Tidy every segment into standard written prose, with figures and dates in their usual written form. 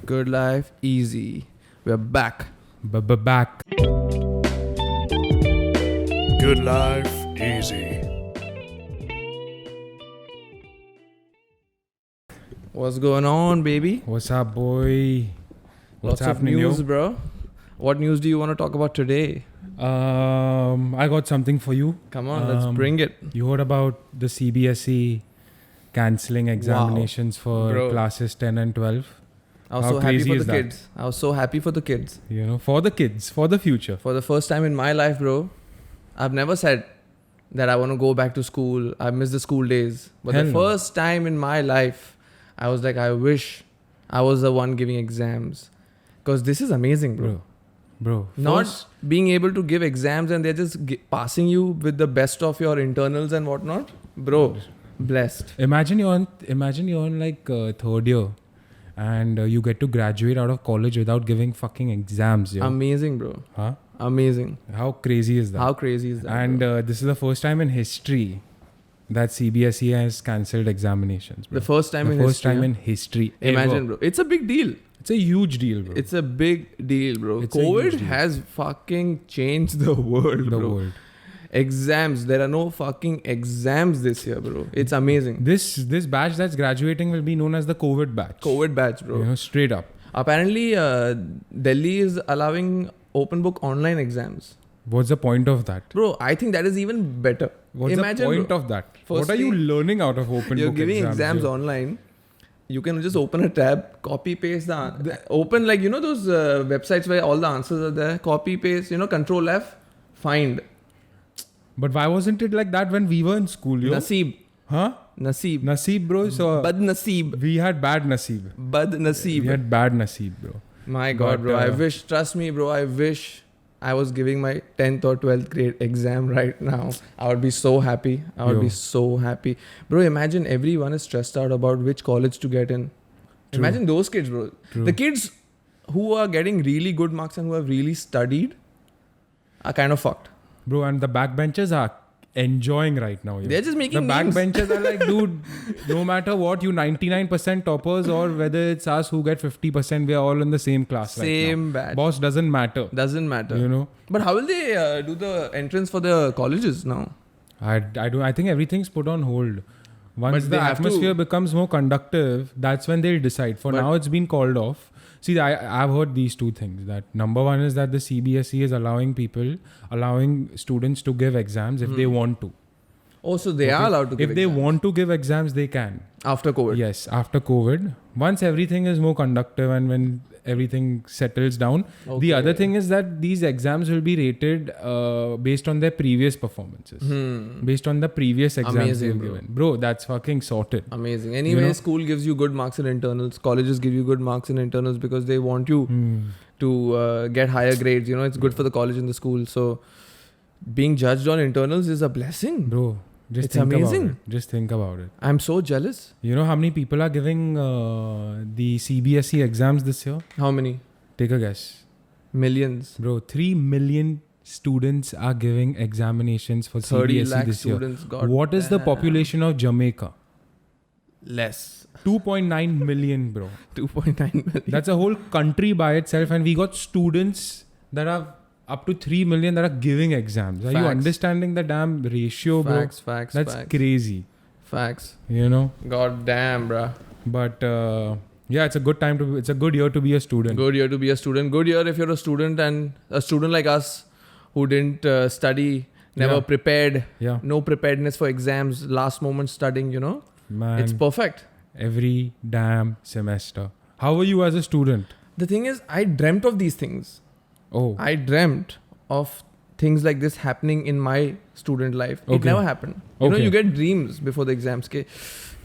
Good life, easy. We're back. Back. Good life, easy. What's going on, baby? What's up, boy? What's Lots of happening, news, yo? bro. What news do you want to talk about today? I got something for you. Come on, let's bring it. You heard about the CBSE cancelling examinations for Bro. classes 10 and 12? I was How so happy crazy for the is that? kids. I was so happy for the kids. You know, for the kids, for the future. For the first time in my life, bro, I've never said that I want to go back to school. I miss the school days. But Hell the no. first time in my life, I was like, I wish I was the one giving exams. Because this is amazing, bro. Bro. Not first- being able to give exams and they're just passing you with the best of your internals and whatnot. Bro, blessed. Imagine you're on like third year and you get to graduate out of college without giving fucking exams, yo. Amazing, bro. Huh? Amazing. How crazy is that? How crazy is that? And bro? this is the first time in history that CBSE has cancelled examinations. Bro. The first time the in first history. time huh? in history. Imagine, ever. bro. It's a big deal. It's a huge deal, bro. It's a big deal, bro. It's a huge COVID deal. has fucking changed the world, the bro. world. Exams. There are no fucking exams this year, bro. It's amazing. This batch that's graduating will be known as the COVID batch. COVID batch, bro. You know, straight up. Apparently, Delhi is allowing open book online exams. What's the point of that? Bro, I think that is even better. What's Imagine, the point bro, of that? What are you firstly, learning out of open You're book giving exams yo? online. You can just open a tab, copy paste open, like, you know, those websites where all the answers are there. Copy paste, you know, control F, find. But why wasn't it like that when we were in school, yo? Naseeb. Huh? Naseeb, bro. So Bad Naseeb. we had bad Naseeb. Bad Naseeb. We had bad Naseeb, bro. My God, But, bro. I wish, trust me, bro, I wish I was giving my 10th or 12th grade exam right now. I would be so happy. I would Yo. be so happy. Bro, imagine everyone is stressed out about which college to get in. True. Imagine those kids, bro. True. The kids who are getting really good marks and who have really studied are kind of fucked. Bro, and the backbenchers are enjoying right now. Yo. They're just making The memes. backbenchers are like, dude, no matter what, you 99% toppers or whether it's us who get 50%, we are all in the same class right Same now. batch. Boss doesn't matter. Doesn't matter. You know, But how will they do the entrance for the colleges now? I think everything's put on hold. Once But the they have to- atmosphere becomes more conductive, that's when they'll decide. For But- now, it's been called off. See, I've heard these two things. That number one is that the CBSE is allowing students to give exams if they want to. Oh, so they are Okay? allowed to give If they exams want to give exams, they can. after COVID. Yes, after COVID. Once everything is more conductive and when everything settles down. Okay. The other thing is that these exams will be rated based on their previous performances. Based on the previous exams Amazing, they've bro. given. Bro, that's fucking sorted. Amazing. Anyway, know? school gives you good marks in internals. Colleges give you good marks in internals because they want you to get higher grades. You know, it's good for the college and the school. So being judged on internals is a blessing. Bro, just It's think amazing. about it. Just think about it. I'm so jealous. You know how many people are giving the CBSE exams this year? How many? Take a guess. Millions. Bro, 3 million students are giving examinations for 30 CBSE lakh this year. students. God What is the damn. population of Jamaica? Less. 2.9 million, bro. 2.9 million. That's a whole country by itself, and we got students that are up to 3 million that are giving exams. Are you Facts. understanding the damn ratio, bro? Facts. That's facts. crazy. Facts. You know? God damn, bruh. But yeah, it's a good year to be a student. Good year to be a student. Good year if you're a student and a student like us who didn't study, never Yeah. prepared, Yeah, no preparedness for exams, last moment studying, you know. man. It's perfect. Every damn semester. How were you as a student? The thing is, I dreamt of these things. Oh, I dreamt of things like this happening in my student life. It Okay. never happened. You know, Okay. you get dreams before the exams. Ke,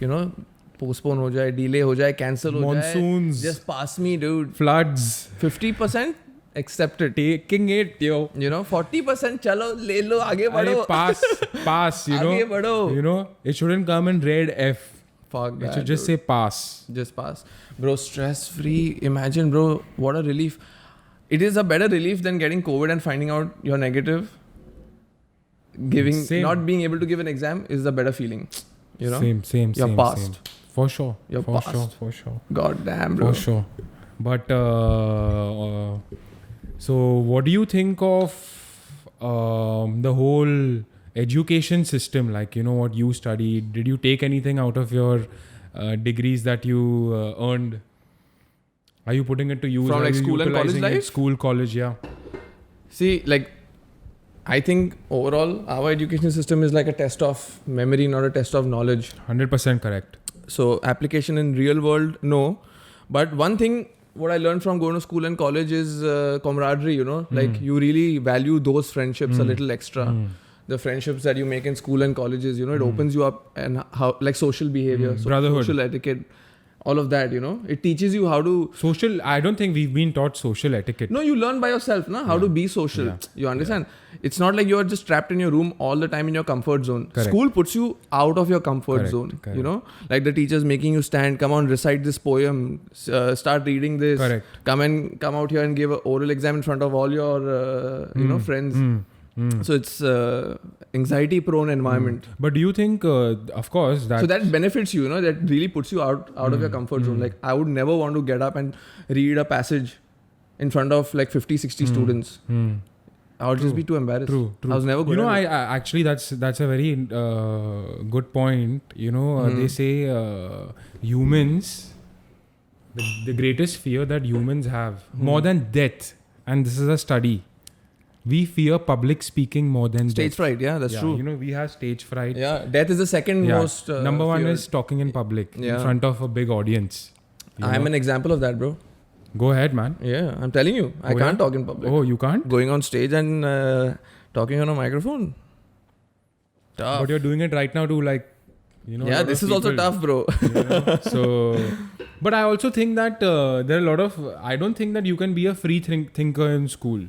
you know, postpone ho jaye, delay ho jaye, cancel ho jaye. monsoons, Just pass me, dude. floods, 50% accepted. taking it, yo. You know, 40% chalo, le lo, aage badho. Arey, pass, you know. Aage badho. You know, it shouldn't come in red F. Fuck It that, should just dude. say pass. Just pass. Bro, stress free. Imagine, bro, what a relief. It is a better relief than getting COVID and finding out you're negative. Same. Not being able to give an exam is a better feeling. You know? Same. You're same, passed. same. For sure. You're for passed. sure. For sure. God damn, bro. For sure. But so what do you think of the whole education system? Like, you know, what you studied? Did you take anything out of your degrees that you earned? Are you putting it to use? From Are like you school and college utilizing it? life? School, college, yeah. See, like, I think overall our education system is like a test of memory, not a test of knowledge. 100% correct. So application in real world, no. But one thing, what I learned from going to school and college is camaraderie, you know, like you really value those friendships a little extra. The friendships that you make in school and colleges, you know, it opens you up, and how, like, social behavior, Brotherhood. social etiquette, all of that, you know, it teaches you how to. I don't think we've been taught social etiquette. No, you learn by yourself, na, how to be social. Yeah. You understand? It's not like you're just trapped in your room all the time in your comfort zone. Correct. School puts you out of your comfort zone. Correct. You know, like the teachers making you stand, come on, recite this poem, start reading this. Correct. Come out here and give an oral exam in front of all your you know, friends. So it's anxiety prone environment. But do you think, of course, that... So that benefits you, you know, that really puts you out of your comfort zone. Like, I would never want to get up and read a passage in front of like 50, 60 students. I would just be too embarrassed. True. I was never good You know, at it. I actually, that's a very good point. You know, they say humans, the greatest fear that humans have, more than death, and this is a study, we fear public speaking more than Stage death. fright, yeah, that's true. You know, we have stage fright. Yeah, death is the second most. Number one feared. is talking in public in Yeah. front of a big audience. You I'm know? an example of that, bro. Go ahead, man. Yeah, I'm telling you, I Oh, can't yeah? talk in public. Oh, you can't? Going on stage and talking on a microphone. Tough. But you're doing it right now to, like, you know. a Yeah, lot this of is also people, tough, bro. you know? So, but I also think that there are a lot of. I don't think that you can be a free thinker in school.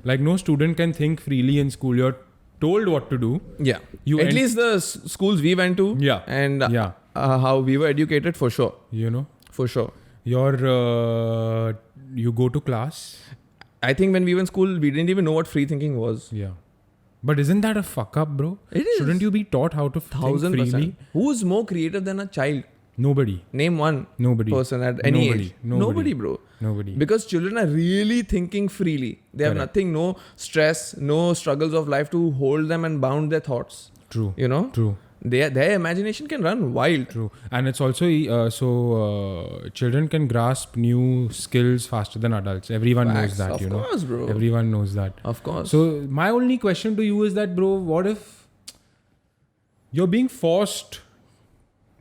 Like, no student can think freely in school. You're told what to do. Yeah. You At ent- least the schools we went to. Yeah. And Yeah. how we were educated, for sure. You know, For sure. you go to class. I think when we were in school, we didn't even know what free thinking was. Yeah. But isn't that a fuck up, bro? It is. Shouldn't you be taught how to think 1000%. freely? Who's more creative than a child? Nobody. Name one Nobody. person at any Nobody. age. Nobody. Bro. Nobody. Because children are really thinking freely. They have Correct. nothing, no stress, no struggles of life to hold them and bound their thoughts. True. You know? True. Their imagination can run wild. True. And it's also children can grasp new skills faster than adults. Everyone knows Facts. that, Of you know. course, bro. Everyone knows that. Of course. So my only question to you is that, bro, what if you're being forced?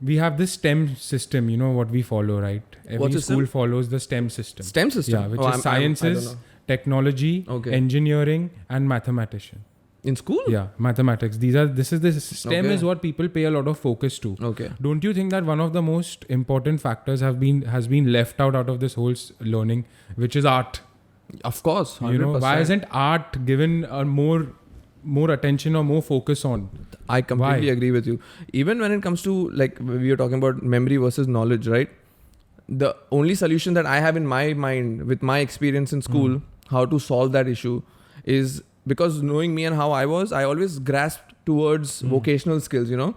We have this STEM system, you know what we follow, right? Every What system? school follows the STEM system. STEM system. Yeah, which Oh, is I don't sciences, know. technology, Okay. engineering, and mathematician. In school? Yeah, mathematics. This is the STEM Okay. is what people pay a lot of focus to. Okay. Don't you think that one of the most important factors has been left out of this whole learning, which is art? Of course. 100%. You know, why isn't art given a more attention or more focus on? I completely agree with you. Even when it comes to, like, we were talking about memory versus knowledge, right? The only solution that I have in my mind with my experience in school, how to solve that issue is, because knowing me and how I was, I always grasped towards vocational skills, you know?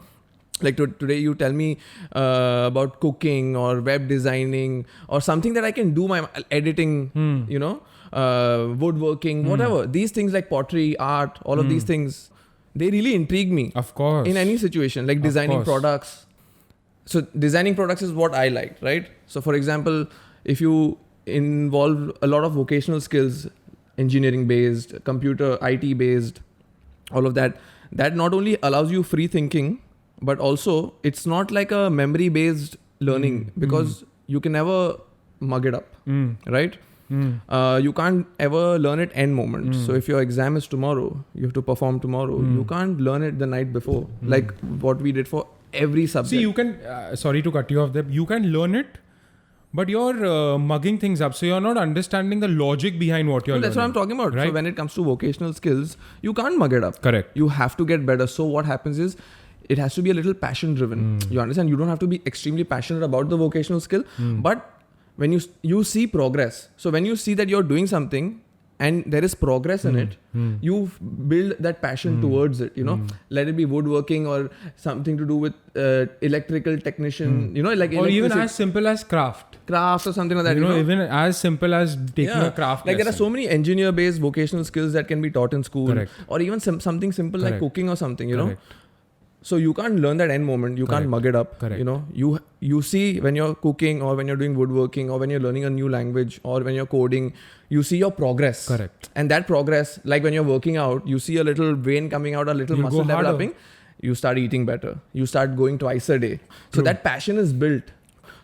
Like today you tell me about cooking or web designing or something that I can do, my editing, you know, woodworking, whatever. These things like pottery, art, all of these things, they really intrigue me. Of course. In any situation, like designing course. products. So designing products is what I like, right? So for example, if you involve a lot of vocational skills, engineering based, computer, IT based, all of that, that not only allows you free thinking, but also it's not like a memory based learning because you can never mug it up, right? You can't ever learn it end moment. So if your exam is tomorrow, you have to perform tomorrow. You can't learn it the night before, like what we did for every subject. See, you can. Sorry to cut you off there. You can learn it, but you're mugging things up. So you're not understanding the logic behind what you're Well, that's what I'm learning. talking about. Right? So when it comes to vocational skills, you can't mug it up. Correct. You have to get better. So what happens is, it has to be a little passion driven. You understand? You don't have to be extremely passionate about the vocational skill, but when you see progress, so when you see that you're doing something and there is progress in it, you build that passion towards it, you know. Let it be woodworking or something to do with electrical technician, you know, like or even electricity- as simple as craft. crafts or something like that, You know, even as simple as taking a craft like there are lesson. so many engineer based vocational skills that can be taught in school. Correct. Or even something simple like Correct. cooking or something, you Correct. know. So you can't learn that end moment, you can't Correct. mug it up. Correct. You know, you see when you're cooking or when you're doing woodworking or when you're learning a new language or when you're coding, you see your progress. Correct. And that progress, like when you're working out, you see a little vein coming out, a little You muscle go harder. developing, you start eating better, you start going twice a day. So True. that passion is built.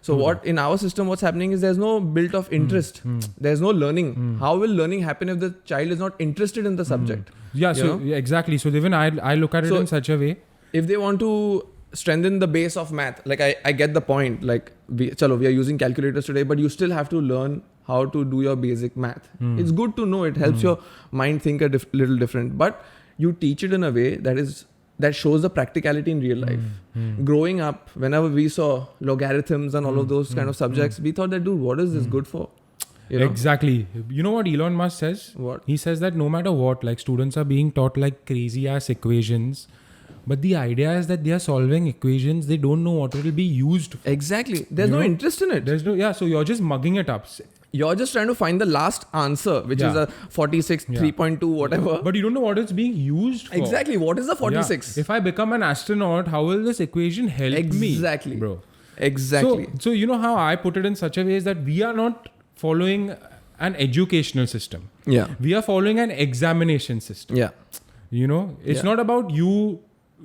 So what in our system, what's happening is there's no built of interest. There's no learning. How will learning happen if the child is not interested in the subject? Yeah, You so know? yeah, exactly. So even I look at it So- in such a way. If they want to strengthen the base of math, like I get the point. Like we are using calculators today, but you still have to learn how to do your basic math. It's good to know. It helps your mind think a little different. But you teach it in a way that shows the practicality in real life. Growing up, whenever we saw logarithms and all of those kind of subjects, we thought that, dude, what is this good for? You know? Exactly. You know what Elon Musk says? What? He says that no matter what, like students are being taught like crazy ass equations, but the idea is that they are solving equations. They don't know what it will be used for. Exactly. There's You no know? interest in it. There's no, yeah, so you're just mugging it up. You're just trying to find the last answer, which is Yeah. a 46, Yeah. 3.2, whatever. But you don't know what it's being used for. Exactly. What is the 46? Yeah. If I become an astronaut, how will this equation help me? Exactly. Bro. Exactly. So you know how I put it in such a way is that we are not following an educational system. Yeah. We are following an examination system. Yeah. You know, it's Yeah. not about you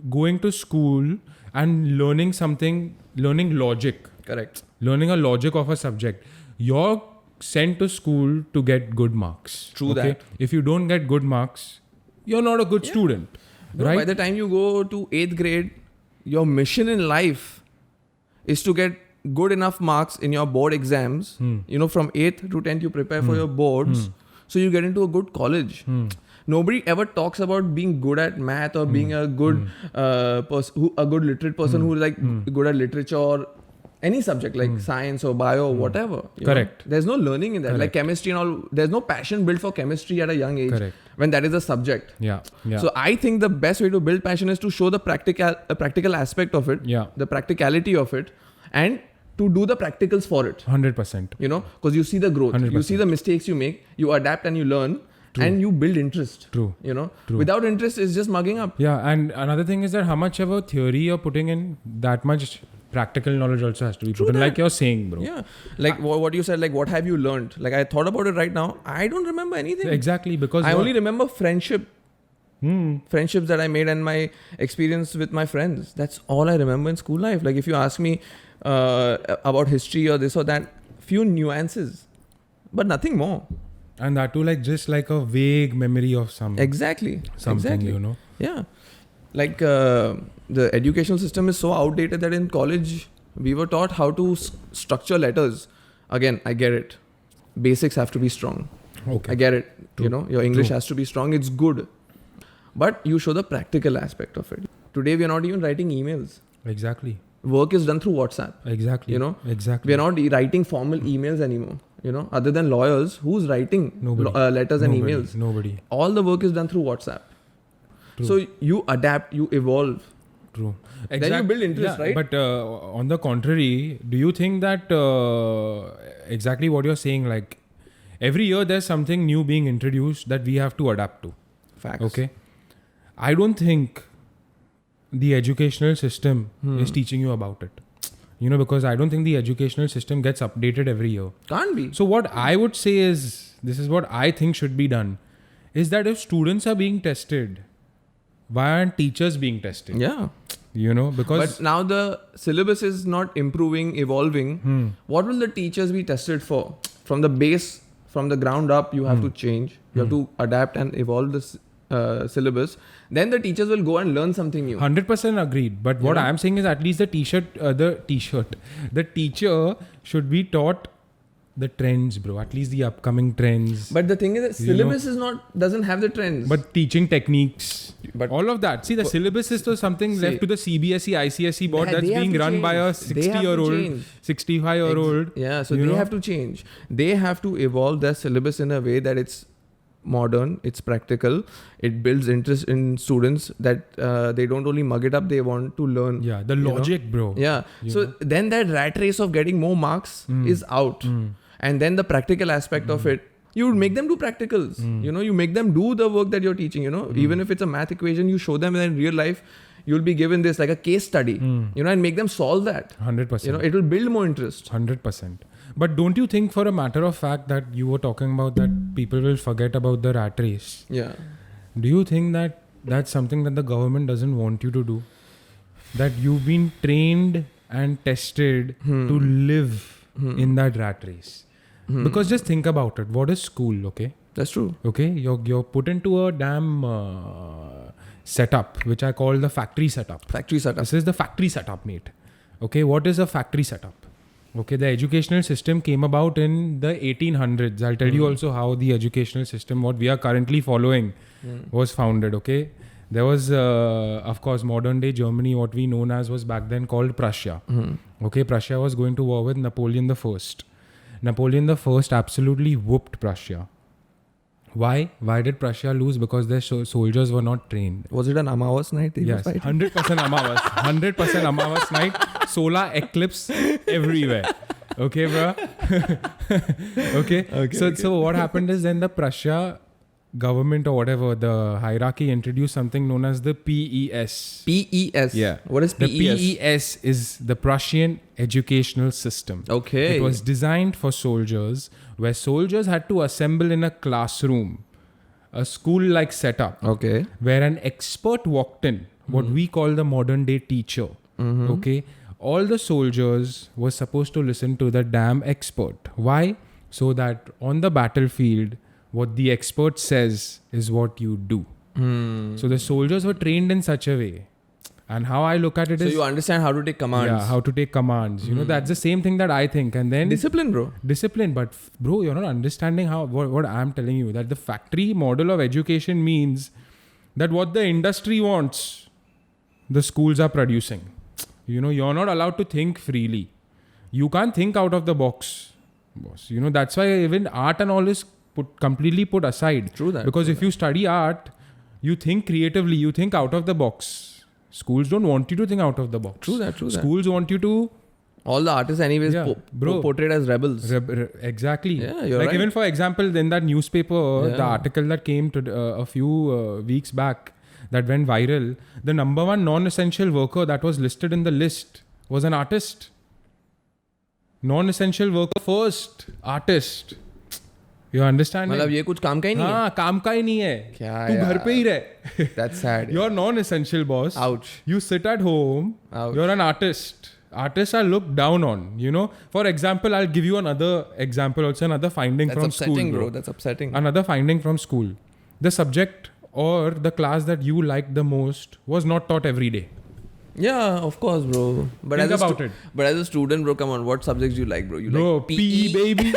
going to school and learning something, learning logic, Correct. learning a logic of a subject. You're sent to school to get good marks. True that. If you don't get good marks, you're not a good student. Bro, right? by the time you go to 8th grade, your mission in life is to get good enough marks in your board exams. You know, from 8th to 10th, you prepare for your boards. So you get into a good college. Nobody ever talks about being good at math or being a good person, a good literate person who is like good at literature or any subject like science or bio or whatever. you know. Correct. There's no learning in that. Like Correct. chemistry and all. There's no passion built for chemistry at a young age Correct. when that is a subject. Yeah. Yeah. So I think the best way to build passion is to show the practical aspect of it, yeah. the practicality of it, and to do the practicals for it. 100%. You know, because you see the growth, 100%. you see the mistakes you make, you adapt and you learn, and you build interest. True. You know, True. without interest, it's just mugging up. Yeah, and another thing is that how much of a theory you're putting in, that much practical knowledge also has to be put in. that. Like you're saying, bro. Yeah, like what you said, like what have you learned? Like I thought about it right now. I don't remember anything. Exactly, because I what- only remember friendships that I made and my experience with my friends. That's all I remember in school life. Like if you ask me about history or this or that, few nuances, but nothing more. and that too, like just like a vague memory of something, Exactly. you know. Yeah. Like the educational system is so outdated that in college we were taught how to structure letters. Again, I get it. Basics have to be strong. Okay. I get it. True. You know, your English True. has to be strong. It's good. But you show the practical aspect of it. Today we are not even writing emails. Exactly. Work is done through WhatsApp. Exactly. You know, Exactly. we are not writing formal emails anymore. You know, other than lawyers, who's writing Nobody. letters and Nobody. emails? Nobody. All the work is done through WhatsApp. True. So you adapt, you evolve. True. Then you build interest, Yeah, right? But on the contrary, do you think that exactly what you're saying, like every year there's something new being introduced that we have to adapt to? Facts. Okay. I don't think the educational system is teaching you about it. You know, because I don't think the educational system gets updated every year. Can't be. So what I would say is, this is what I think should be done, is that if students are being tested, why aren't teachers being tested? Yeah. You know, because But now the syllabus is not improving, evolving. What will the teachers be tested for? From the base, from the ground up, you have to change. You have to adapt and evolve this syllabus. Then the teachers will go and learn something new. 100% agreed. But what Yeah. I am saying is at least the teacher should be taught the trends, bro. At least the upcoming trends. But the thing is that You syllabus is not, doesn't have the trends. But teaching techniques, But- all of that. See, the syllabus is to something See, left to the CBSE, ICSE board They that's have being to run by a change. They have to 60-year-old, change. 65-year-old. Yeah, so you they know? have to change. They have to evolve their syllabus in a way that it's modern, it's practical, it builds interest in students that they don't only mug it up, they want to learn. Yeah, the you know? logic, bro. Yeah. So then that rat race of getting more marks is out. And then the practical aspect of it, you would make them do practicals. You know, you make them do the work that you're teaching, you know, even if it's a math equation, you show them, and in real life, you'll be given this like a case study, you know, and make them solve that. 100%. You know, it will build more interest. 100%. But don't you think, for a matter of fact, that you were talking about that people will forget about the rat race? Yeah. Do you think that that's something that the government doesn't want you to do? That you've been trained and tested to live in that rat race? Because just think about it. What is school, okay? That's true. Okay, you're put into a damn setup, which I call the factory setup. Factory setup. This is the factory setup, mate. Okay, what is a factory setup? Okay, the educational system came about in the 1800s. I'll tell you also how the educational system, what we are currently following, was founded. Okay, there was, of course, modern day Germany, what we known as was back then called Prussia. Okay, Prussia was going to war with Napoleon the First. Napoleon the First absolutely whooped Prussia. Why? Why did Prussia lose? Because their soldiers were not trained. Was it an Amavas night? Yes, 100% Amavas. 100% Amavas night. Solar eclipse everywhere. Okay, bro? Okay. So what happened is then the Prussia government or whatever, the hierarchy introduced something known as the PES. PES? Yeah. What is PES? The PES is the Prussian educational system. Okay. It was designed for soldiers, where soldiers had to assemble in a classroom, a school-like setup. Okay. Where an expert walked in, what we call the modern day teacher. Okay. All the soldiers were supposed to listen to the damn expert. Why? So that on the battlefield, what the expert says is what you do. So the soldiers were trained in such a way. And how I look at it is... So you understand how to take commands. Yeah, how to take commands. You know, that's the same thing that I think. And then... Discipline, bro. Discipline. But bro, you're not understanding how what I'm telling you. That the factory model of education means that what the industry wants, the schools are producing. You know, you're not allowed to think freely. You can't think out of the box, boss. You know, that's why even art and all is completely put aside. True that. Because if you study art, you think creatively, you think out of the box. Schools don't want you to think out of the box. True that. Schools want you to... All the artists anyways portrayed as rebels. Exactly. Yeah, you're like right. even for example, in that newspaper, the article that came to a few weeks back that went viral, the number one non-essential worker that was listed in the list was an artist. Non-essential worker first, artist. You understand? मतलब ये कुछ काम का ही नहीं है. हाँ, काम का ही नहीं है. क्या तू यार? घर पे ही रह. That's sad. You're non-essential, boss. Ouch. You sit at home. Ouch. You're an artist. Artists are looked down on, you know. For example, I'll give you another example, also another finding That's from upsetting, school. bro. That's upsetting. Another finding from school. The subject or the class that you liked the most was not taught every day. Yeah, of course, bro. But Think as about it. But as a student, bro, come on. What subjects do you like, bro? You Bro, like PE baby,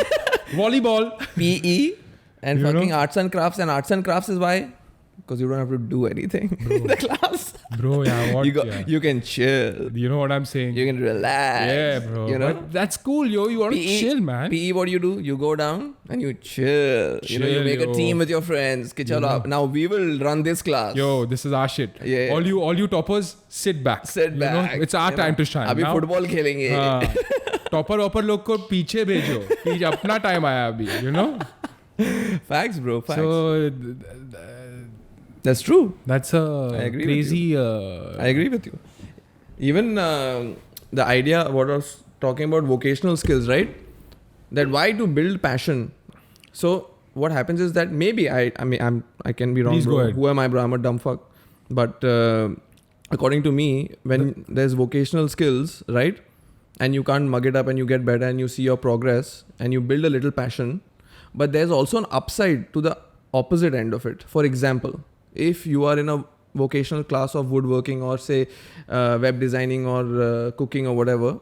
volleyball. PE and You fucking know? arts and crafts. And arts and crafts is why? Because you don't have to do anything in the class. Bro, yeah, what? You can chill. You know what I'm saying? You can relax. Yeah, bro. You know? But that's cool, yo. You want to chill, man. PE, what do? You go down and you chill. You know, you Chill, make a yo. team with your friends. Ki chalo, now we will run this class. Yo, this is our shit. Yeah. All you toppers, sit back. Sit You back. know? It's our time to shine. अभी Now, football खेलेंगे. Topper वॉपर लोग को पीछे भेजो कि अपना time आया अभी, you know. Facts, bro. Facts. So That's true. that's I a agree crazy. I agree with you. Even the idea, what I was talking about, vocational skills, right? That why to build passion. So what happens is that maybe I can be wrong. Please bro. go ahead. Who am I, bro? I'm a dumb fuck. But according to me, when there's vocational skills, right, and you can't mug it up and you get better and you see your progress and you build a little passion, but there's also an upside to the opposite end of it. For example, if you are in a vocational class of woodworking or say web designing or cooking or whatever,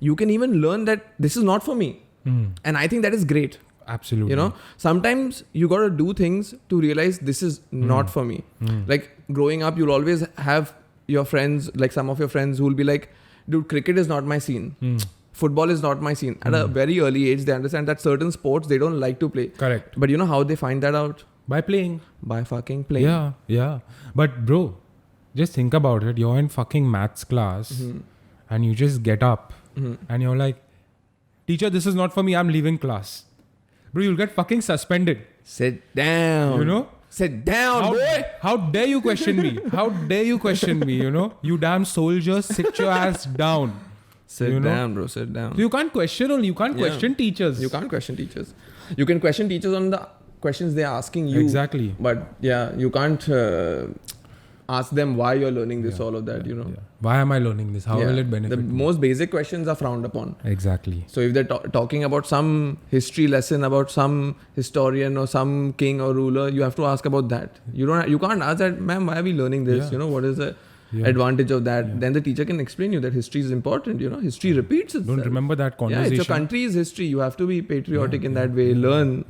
you can even learn that this is not for me. And I think that is great. Absolutely. You know, sometimes you got to do things to realize this is not for me. Like growing up, you'll always have your friends, like some of your friends who will be like, dude, cricket is not my scene. Football is not my scene. At a very early age, they understand that certain sports they don't like to play. Correct. But you know how they find that out? By playing. By fucking playing. Yeah. But bro, just think about it. You're in fucking maths class and you just get up and you're like, teacher, this is not for me. I'm leaving class. Bro, you'll get fucking suspended. Sit down. You know? Sit down, boy. How dare you question me? How dare you question me, you know? You damn soldier, sit your ass down. Sit you know? down, bro. Sit down. You can't question only. You can't question teachers. You can't question teachers. You can question teachers on the questions they're asking you. Exactly. But yeah, you can't ask them why you're learning this, all of that, you know. Yeah. Why am I learning this? How will it benefit The me? most basic questions are frowned upon. Exactly. So if they're talking about some history lesson about some historian or some king or ruler, you have to ask about that. You can't ask that, ma'am, why are we learning this? Yeah. You know, what is the advantage of that? Yeah. Then the teacher can explain you that history is important, you know. History repeats itself. Don't remember that Yeah, conversation. it's your country's history. You have to be patriotic in that way, learn.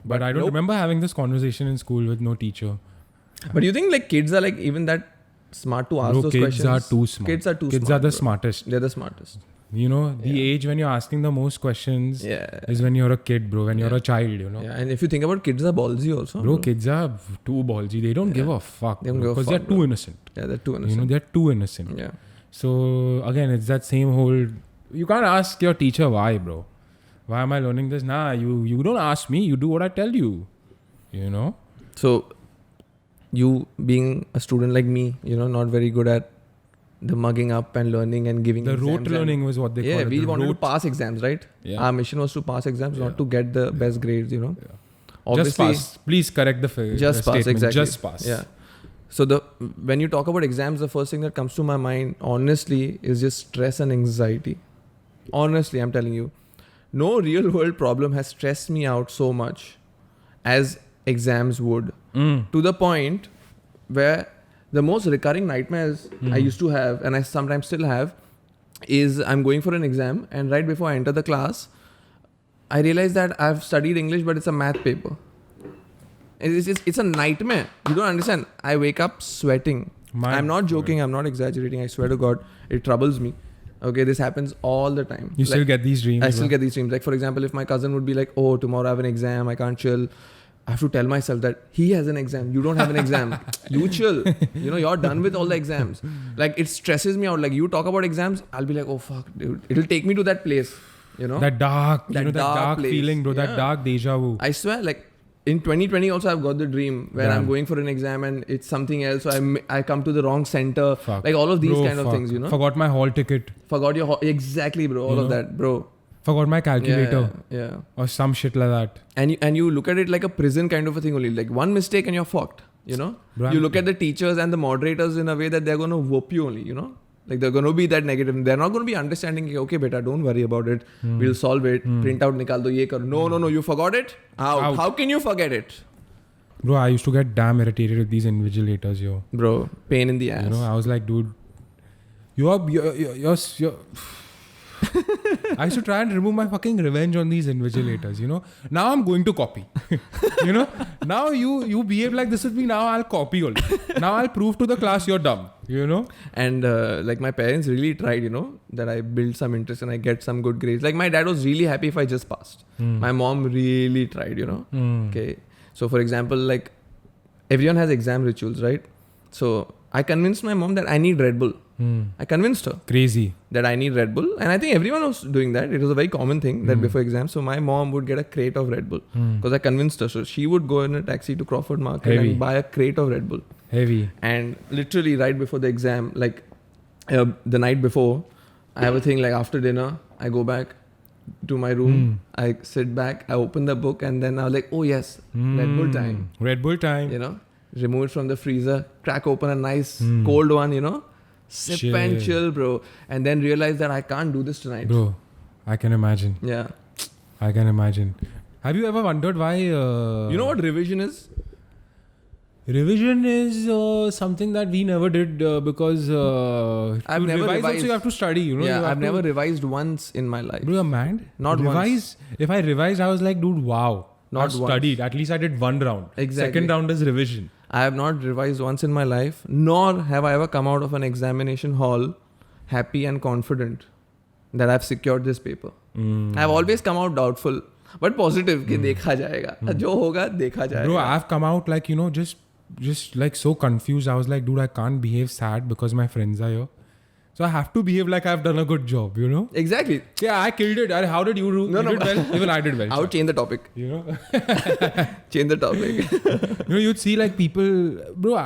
But I don't remember having this conversation in school with no teacher. But you think like kids are like even that smart to ask Bro, those kids questions? are too smart. Kids are too Kids smart. are the bro. smartest. They're the smartest. You know, the age when you're asking the most questions Yeah. is when you're a kid, bro. When you're a child, you know. Yeah, and if you think about kids are ballsy also. Bro, kids are too ballsy. They don't give a fuck. They don't give a Because fuck, they're too bro. innocent. Yeah, they're too You know, innocent. they're too innocent. Yeah. So again, it's that same whole. You can't ask your teacher why, bro. Why am I learning this? Nah, you don't ask me. You do what I tell you. You know. So, you being a student like me, you know, not very good at the mugging up and learning and giving The exams rote and- learning was what they call Yeah, it. we the wanted to rote- pass exams, right? Yeah. Our mission was to pass exams, Yeah. not to get the best grades, you know. Yeah. Obviously, just pass. Please correct the just pass, statement. exactly. Just pass. Yeah. So when you talk about exams, the first thing that comes to my mind, honestly, is just stress and anxiety. Honestly, I'm telling you, no real world problem has stressed me out so much as exams would. To the point where the most recurring nightmares I used to have, and I sometimes still have, is I'm going for an exam, and right before I enter the class, I realize that I've studied English, but it's a math paper. It's a nightmare. You don't understand. I wake up sweating. I'm not joking. I'm not exaggerating. I swear to God, it troubles me. Okay, this happens all the time. You still get these dreams. I still get these dreams. Like, for example, if my cousin would be like, oh, tomorrow I have an exam, I can't chill. I have to tell myself that he has an exam. You don't have an exam. You chill. You know, you're done with all the exams. Like, it stresses me out. Like, you talk about exams, I'll be like, oh, fuck, dude. It'll take me to that place. You know? That dark, That dark place. feeling, bro. That Yeah. dark deja vu. I swear, like, in 2020 also I've got the dream where Damn. I'm going for an exam and it's something else. So I come to the wrong center. Fuck. Like, all of these Bro, kind of fuck. things, you know? Forgot my hall ticket. Forgot your... exactly, bro. All You of know? that, bro. Forgot my calculator. Yeah. Or some shit like that. And you look at it like a prison kind of a thing only. Like, one mistake and you're fucked, you know? Bro, You look at the teachers and the moderators in a way that they're going to whoop you only, you know? Like, they're going to be that negative. They're not going to be understanding, okay, beta, don't worry about it. We'll solve it. Print out, nikal do, ye karo. No, you forgot it? Out. How can you forget it? Bro, I used to get damn irritated with these invigilators, yo. Bro, pain in the ass. You know, I was like, dude, you're I used to try and remove my fucking revenge on these invigilators, you know. Now I'm going to copy. You know, now you behave like this with me, now I'll copy only. Now I'll prove to the class you're dumb, you know. And like, my parents really tried, you know, that I build some interest and I get some good grades. Like, my dad was really happy if I just passed. My mom really tried, you know. Okay. So, for example, like, everyone has exam rituals, right? So, I convinced my mom that I need Red Bull. I convinced her Crazy. that I need Red Bull. And I think everyone was doing that. It was a very common thing that before exams. So, my mom would get a crate of Red Bull because I convinced her. So, she would go in a taxi to Crawford Market Heavy. and buy a crate of Red Bull. Heavy. And literally right before the exam, like the night before, I have a thing like after dinner, I go back to my room, I sit back, I open the book, and then I was like, oh yes, Red Bull time. Red Bull time. You know, remove it from the freezer, crack open a nice cold one, you know, sip and chill, bro. And then realize that I can't do this tonight. Bro, I can imagine. Yeah. I can imagine. Have you ever wondered why... You know what revision is? Revision is something that we never did because I've to never revise also revised. you have to study, you know. Yeah, you have I've to- never revised once in my life. Bro, you're mad? Not Revise. If I revised, I was like, dude, wow. Not I've studied. At least I did one round. Exactly. Second round is revision. I have not revised once in my life, nor have I ever come out of an examination hall happy and confident that I've secured this paper. I've always come out doubtful. But positive कि देखा जाएगा, जो होगा देखा Bro, जाएगा. I've come out like, you know, just like so confused. I was like, dude, I can't behave sad because my friends are here. So I have to behave like I've done a good job, you know? Exactly. Yeah, I killed it. How did you do? No, You did well. Even I did well. I would change the topic. You know? Change the topic. You know, you'd see like people, bro,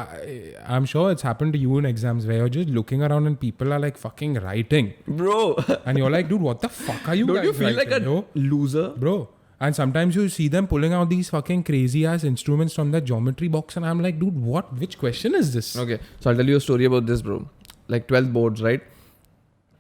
I'm sure it's happened to you in exams where you're just looking around and people are like fucking writing. Bro, And you're like, dude, what the fuck are you don't guys you feel like writing, a yo? loser? Bro. And sometimes you see them pulling out these fucking crazy ass instruments from their geometry box and I'm like, dude, which question is this? Okay, so I'll tell you a story about this, bro. Like 12th boards, right?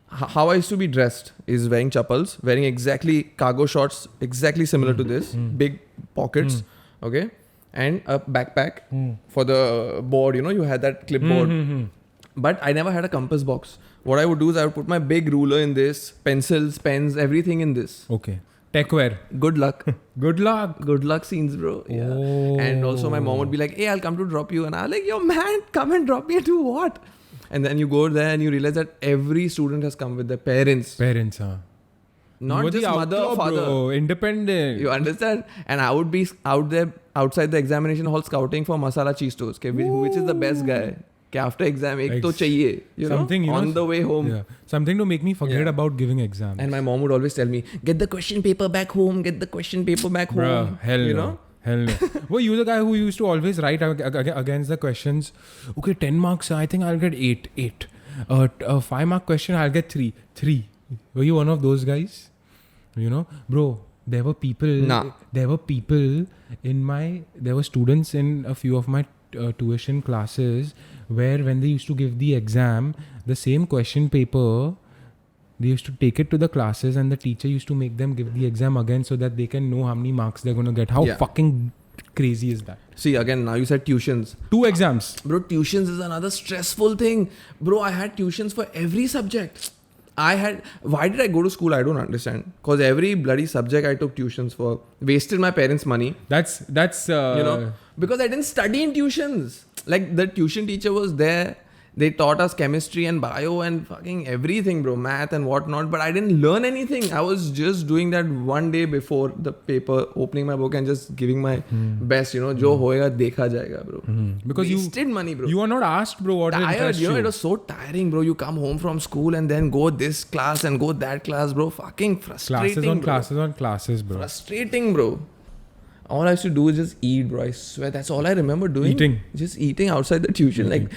How I used to be dressed is wearing chappals, wearing exactly cargo shorts, exactly similar to this, big pockets, okay, and a backpack for the board. You know, you had that clipboard, but I never had a compass box. What I would do is I would put my big ruler in this, pencils, pens, everything in this. Okay. Techwear. Good luck. Good luck. Good luck scenes, bro. Yeah. Oh. And also my mom would be like, hey, I'll come to drop you. And I'm like, yo, man, come and drop me and do what? And then you go there and you realize that every student has come with their parents. Parents, huh? Not You were just the mother or outlaw, father. bro. Independent. You understand? And I would be out there outside the examination hall scouting for masala cheese toast. Okay, which is the best guy? Okay, after exam, ek to chahiye. You know, Something, you know, on the way home. Yeah. Something to make me forget Yeah. about giving exams. And my mom would always tell me, get the question paper back home, get the question paper back home. Bruh, hell you no. know? Hell no. Were you the guy who used to always write against the questions? Okay, 10 marks, I think I'll get 8. A 5-mark question, I'll get 3. Were you one of those guys? You know? Bro, there were people... Nah. There were people there were students in a few of my tuition classes where when they used to give the exam, the same question paper... They used to take it to the classes and the teacher used to make them give the exam again so that they can know how many marks they're going to get. How Yeah. fucking crazy is that? See, again, now you said tuitions. 2 exams. Bro, tuitions is another stressful thing. Bro, I had tuitions for every subject. Why did I go to school? I don't understand. Because every bloody subject I took tuitions for. Wasted my parents' money. That's You know, because I didn't study in tuitions. Like the tuition teacher was there. They taught us chemistry and bio and fucking everything, bro, math and whatnot. But I didn't learn anything. I was just doing that one day before the paper, opening my book and just giving my best. You know, jo hoega dekha jayega, bro. because Wasted money, bro. you are not asked, bro, what Tired, interests you know, you. it was so tiring, bro. You come home from school and then go this class and go that class, bro. Fucking frustrating, Classes on classes, bro. Frustrating, bro. All I used to do is just eat, bro. I swear, that's all I remember doing. Eating. Just eating outside the tuition, like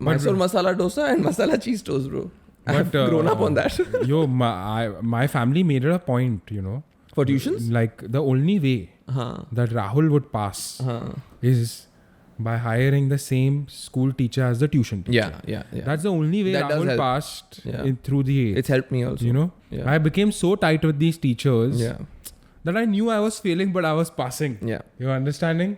Mysore masala dosa and masala cheese toast, bro. I've grown up on that. Yo, my family made it a point, you know. For tuitions? Like the only way that Rahul would pass is by hiring the same school teacher as the tuition teacher. Yeah. That's the only way That does Rahul help. passed Yeah. through the It's helped me also. you know. Yeah. I became so tight with these teachers Yeah. that I knew I was failing, but I was passing. Yeah. You're understanding?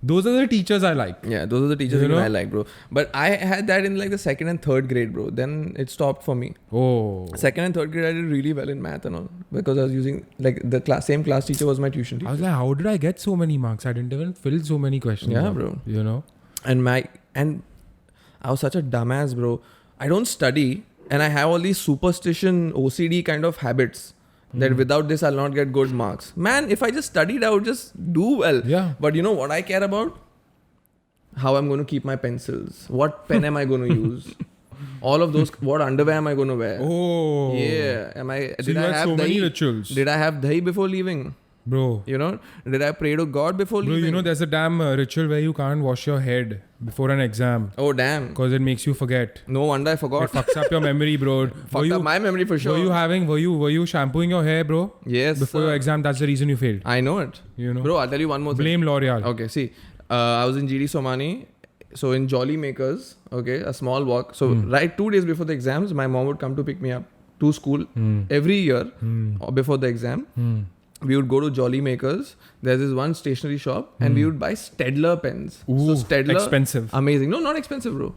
Those are the teachers I like. Yeah, those are the teachers You even know? I like, bro. But I had that in like the 2nd and 3rd grade, bro. Then it stopped for me. Oh. 2nd and 3rd grade, I did really well in math and all because I was using like the same class teacher was my tuition I teacher. was like, how did I get so many marks? I didn't even fill so many questions. Yeah, out, bro. You know? And I was such a dumbass, bro. I don't study and I have all these superstition OCD kind of habits that without this I'll not get good marks. Man, if I just studied, I would just do well. Yeah. But you know what I care about? How I'm going to keep my pencils. What pen am I going to use? All of those. What underwear am I going to wear? Oh. Yeah. So you had so many rituals. Did I have dahi before leaving? Bro. You know? Did I pray to God before Bro, leaving? you know there's a damn ritual where you can't wash your head before an exam Oh, damn. because it makes you forget. No wonder I forgot. It fucks up your memory, bro. Fucked up my memory for sure. Were you shampooing your hair, bro? Yes. Before your exam, that's the reason you failed. I know it. You know? Bro, I'll tell you one more thing. Blame L'Oreal. Okay, see. I was in GD Somani. So in Jolly Makers, okay, a small walk. So right 2 days before the exams, my mom would come to pick me up to school every year before the exam. We would go to Jolly Makers. There's this one stationery shop and we would buy Stedler pens. Ooh, so Stedler, expensive. Amazing. No, not expensive, bro.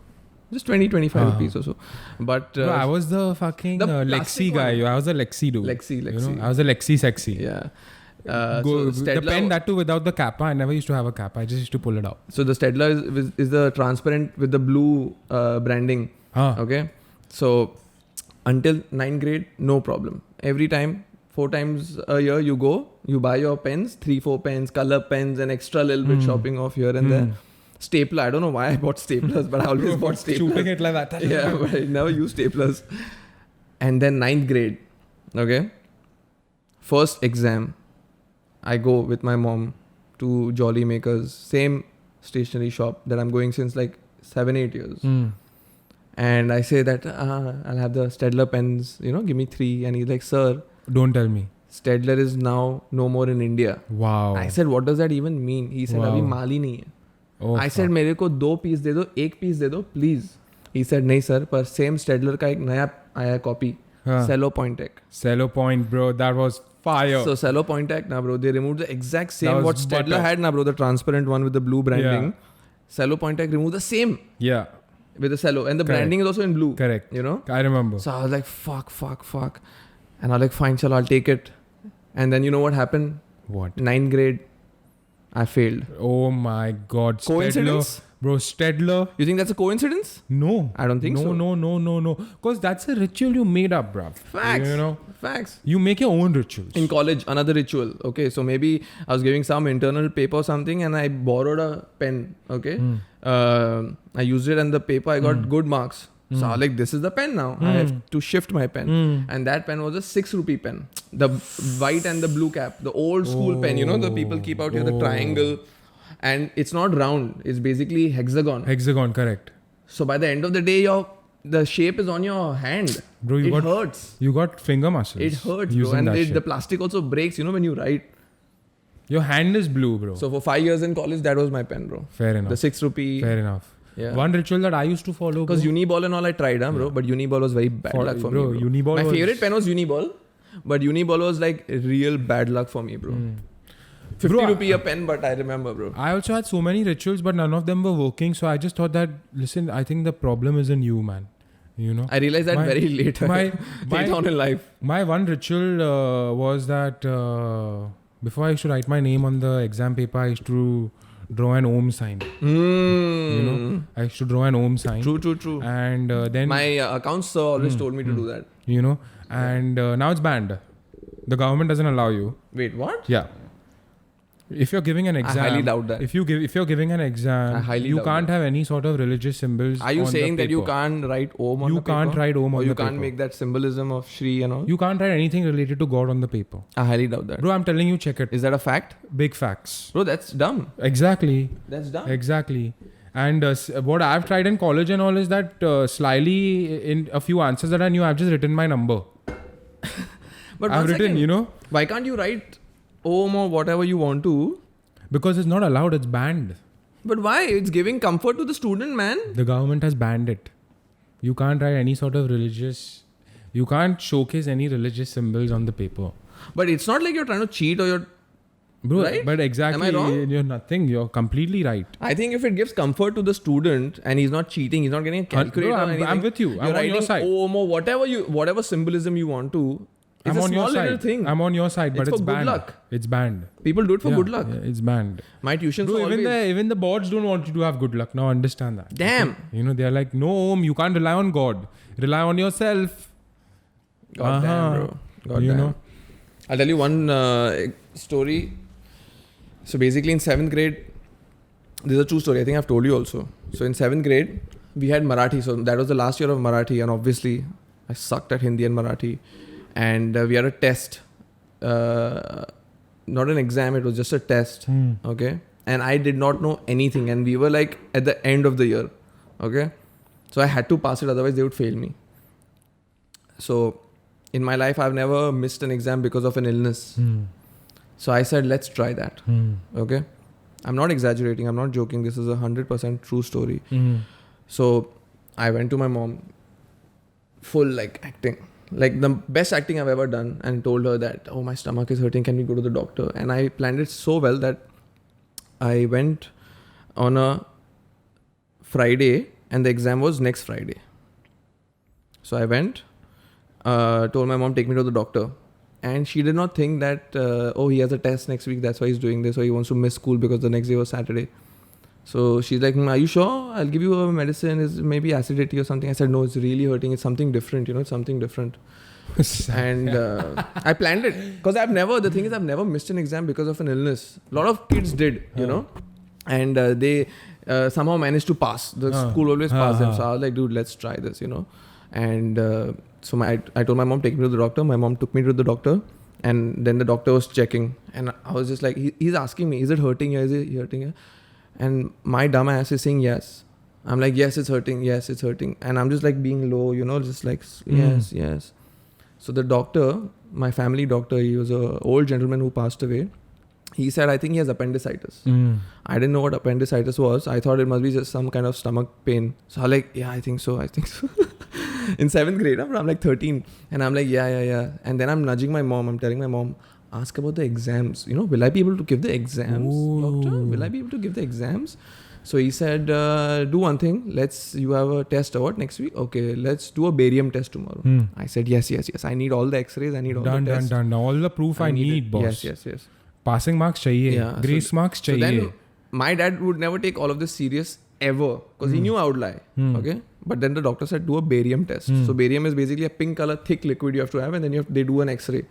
Just 20-25 rupees or so. But Bro, I was the fucking the Lexi plastic guy. one. I was a Lexi dude. Lexi. You know? I was a Lexi sexy. Yeah. The Stedler, pen that too without the kappa. I never used to have a kappa. I just used to pull it out. So the Stedler is the transparent with the blue branding. Huh. Okay. So until 9th grade, no problem. Every time 4 times a year you go, you buy your pens, 3-4 pens, color pens, and extra little bit shopping off here and there. Stapler. I don't know why I bought staplers, but I always bought staplers. Shooting it like that. Yeah, but I never used staplers. And then 9th grade. Okay. First exam. I go with my mom to Jolly Makers, same stationery shop that I'm going since like 7-8 years. And I say that I'll have the Staedtler pens, give me 3. And he's like, sir, Don't tell me. Staedtler is now no more in India. Wow. I said, what does that even mean? He said, Wow. अभी माल ही नहीं है. Oh, I said, मेरे को 2 piece दे दो, 1 piece दे दो, please. He said, नहीं sir, पर same Staedtler का एक नया आया copy, Cello Pointec. Cello Point, bro. That was fire. So Cello Pointec, na bro, they removed the exact That same was what Staedtler butter. had, na bro, the transparent one with the blue branding. Cello Pointec removed the same Yeah. with the cello, and the Correct. branding is also in blue. Correct. You know. I remember. So I was like, fuck, and I was like, fine, chalo, I'll take it. And then you know what happened? What? 9th grade, I failed. Oh my God. Coincidence? Staedtler. Bro, Staedtler. You think that's a coincidence? No. I don't think so. No. Because that's a ritual you made up, bruv. Facts. You know? Facts. You make your own rituals. In college, another ritual. Okay, so maybe I was giving some internal paper or something, and I borrowed a pen. Okay, I used it, and the paper I got good marks. So I was like, this is the pen now. I have to shift my pen, and that pen was a 6 rupee pen, the white and the blue cap, the old school pen. You know, the people keep out here the triangle, and it's not round. It's basically hexagon. Hexagon, correct. So by the end of the day, the shape is on your hand. Bro, it hurts. You got finger muscles. It hurts, bro. using And that the shit. plastic also breaks, when you write. Your hand is blue, bro. So for 5 years in college, that was my pen, bro. Fair enough. The 6 rupee. Fair enough. Yeah. One ritual that I used to follow. Because bro. Uniball and all I tried, bro. But Uniball was very bad luck for me. Bro. Uniball My was... favorite pen was Uniball. But Uniball was like real bad luck for me, bro. 50 Bro, rupee a pen, but I remember, bro. I also had so many rituals, but none of them were working. So I just thought that, listen, I think the problem is in you, man. You know? I realized that very later. Late on in life. My one ritual was that before I used to write my name on the exam paper, I used to draw an Om sign. You know, I used to draw an Om sign. True. And then My accounts sir always told me to do that. you know, and now it's banned. The government doesn't allow you. Wait, what? Yeah. If you're giving an exam, I highly doubt that. If you're giving an I exam, highly you doubt can't that. have any sort of religious symbols. Are you on saying the that you paper. can't write Om on You the paper? can't write Om or on you the can't paper. make that symbolism of Shri and all? You can't write anything related to God on the paper. I highly doubt that. Bro, I'm telling you, check it. Is that a fact? Big facts. Bro, that's dumb. Exactly. That's dumb. Exactly. And what I've tried in college and all is that slyly in a few answers that I knew, I've just written my number. But I've one written, second, you know, why can't you write Om or whatever you want to? because it's not allowed, it's banned. But why? It's giving comfort to the student, man. The government has banned it. You can't write any sort of religious, you can't showcase any religious symbols on the paper. But it's not like you're trying to cheat or you're... Bro, Right? but exactly, Am I wrong? you're nothing. You're completely right. I think if it gives comfort to the student and he's not cheating, he's not getting a calculator Bro, or I'm anything. with you. I'm You're on writing your side. Om or whatever symbolism you want to. It's I'm a on small your little side. thing. I'm on your side, but It's it's for good banned. luck. It's banned. People do it for Yeah, good luck. yeah, it's banned. My tuitions Bro, were always... even the boards don't want you to have good luck. Now understand that. Damn. You know, they're like, no, Om, you can't rely on God. Rely on yourself. God damn, bro. God You damn. know? I'll tell you one story. So basically in 7th grade, this is a true story. I think I've told you also. So in 7th grade, we had Marathi. So that was the last year of Marathi. And obviously, I sucked at Hindi and Marathi. And we had a test. Not an exam, it was just a test. Okay. And I did not know anything. And we were like at the end of the year. Okay. So I had to pass it, otherwise they would fail me. So in my life, I've never missed an exam because of an illness. So I said, let's try that. Okay. I'm not exaggerating. I'm not joking. This is 100% true story. So I went to my mom, full like acting, like the best acting I've ever done, and told her that, oh, my stomach is hurting. Can we go to the doctor? And I planned it so well that I went on a Friday and the exam was next Friday. So I went, told my mom, take me to the doctor. And she did not think that, oh, he has a test next week, that's why he's doing this, or he wants to miss school because the next day was Saturday. So she's like, are you sure? I'll give you a medicine, it's maybe acidity or something. I said, no, it's really hurting. It's something different, it's something different. And I planned it because the thing is I've never missed an exam because of an illness. A lot of kids did, you know, and they somehow managed to pass. The school always passed them. So I was like, dude, let's try this, you know. And so I told my mom, take me to the doctor. My mom took me to the doctor. And then the doctor was checking. And I was just like, he's asking me, is it hurting here? Is it hurting here? And my dumb ass is saying yes. I'm like, yes, it's hurting. Yes, it's hurting. And I'm just like being low, you know, just like, yes. So the doctor, my family doctor, he was an old gentleman who passed away. He said, I think he has appendicitis. I didn't know what appendicitis was. I thought it must be just some kind of stomach pain. So I'm like, yeah, I think so. In 7th grade, I'm like 13. And I'm like, yeah. And then I'm nudging my mom. I'm telling my mom, ask about the exams. You know, will I be able to give the exams, doctor? Will I be able to give the exams? So he said, do one thing. You have a test what next week? Okay, let's do a barium test tomorrow. I said, yes. I need all the x-rays. I need all the tests. Done. All the proof I need, boss. Yes. Passing marks chahiye. Yeah, Grace marks chahiye. So then my dad would never take all of this serious ever because he knew I would lie. Okay. But then the doctor said, do a barium test. So barium is basically a pink color, thick liquid you have to have, and then they do an x-ray.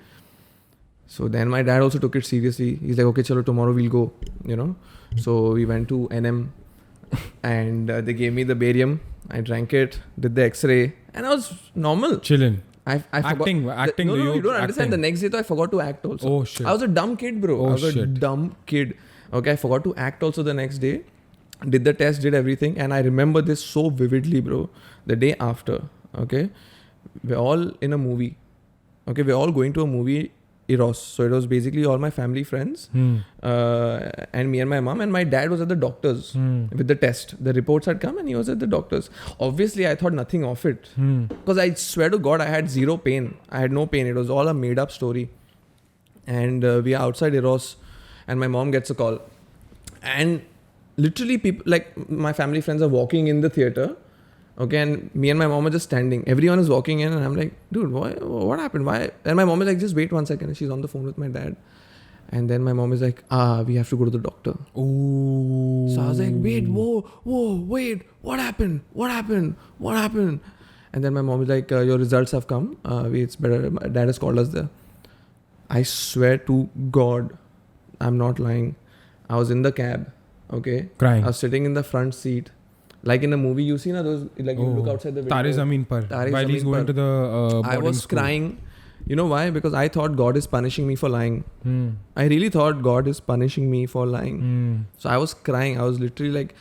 So then my dad also took it seriously. He's like, okay, chalo, tomorrow we'll go, you know. So we went to NM and they gave me the barium. I drank it, did the x-ray, and I was normal. Chilling. I forgot. Acting. No, you don't understand. The next day though, I forgot to act also. Oh shit. I was a dumb kid, bro. I was a dumb kid. Okay, I forgot to act also the next day. Did the test, did everything. And I remember this so vividly, bro. The day after, okay, we're all in a movie. Okay, we're all going to a movie, Eros. So it was basically all my family friends and me and my mom. And my dad was at the doctor's with the test. The reports had come and he was at the doctor's. Obviously, I thought nothing of it. Because I swear to God, I had zero pain. I had no pain. It was all a made up story. And we are outside Eros and my mom gets a call. And literally people, like my family friends are walking in the theater. Okay, and me and my mom are just standing. Everyone is walking in and I'm like, dude, what happened? Why? And my mom is like, just wait 1 second. And she's on the phone with my dad. And then my mom is like, we have to go to the doctor. Ooh. So I was like, wait, wait, what happened? And then my mom is like, your results have come. It's better. My dad has called us there. I swear to God, I'm not lying. I was in the cab, okay? Crying. I was sitting in the front seat. Like in a movie, you see na those, like you look outside the window. Tare Zameen Par. While he's going to the I was school. crying. You know why? Because I thought God is punishing me for lying. I really thought God is punishing me for lying. So I was crying. I was literally like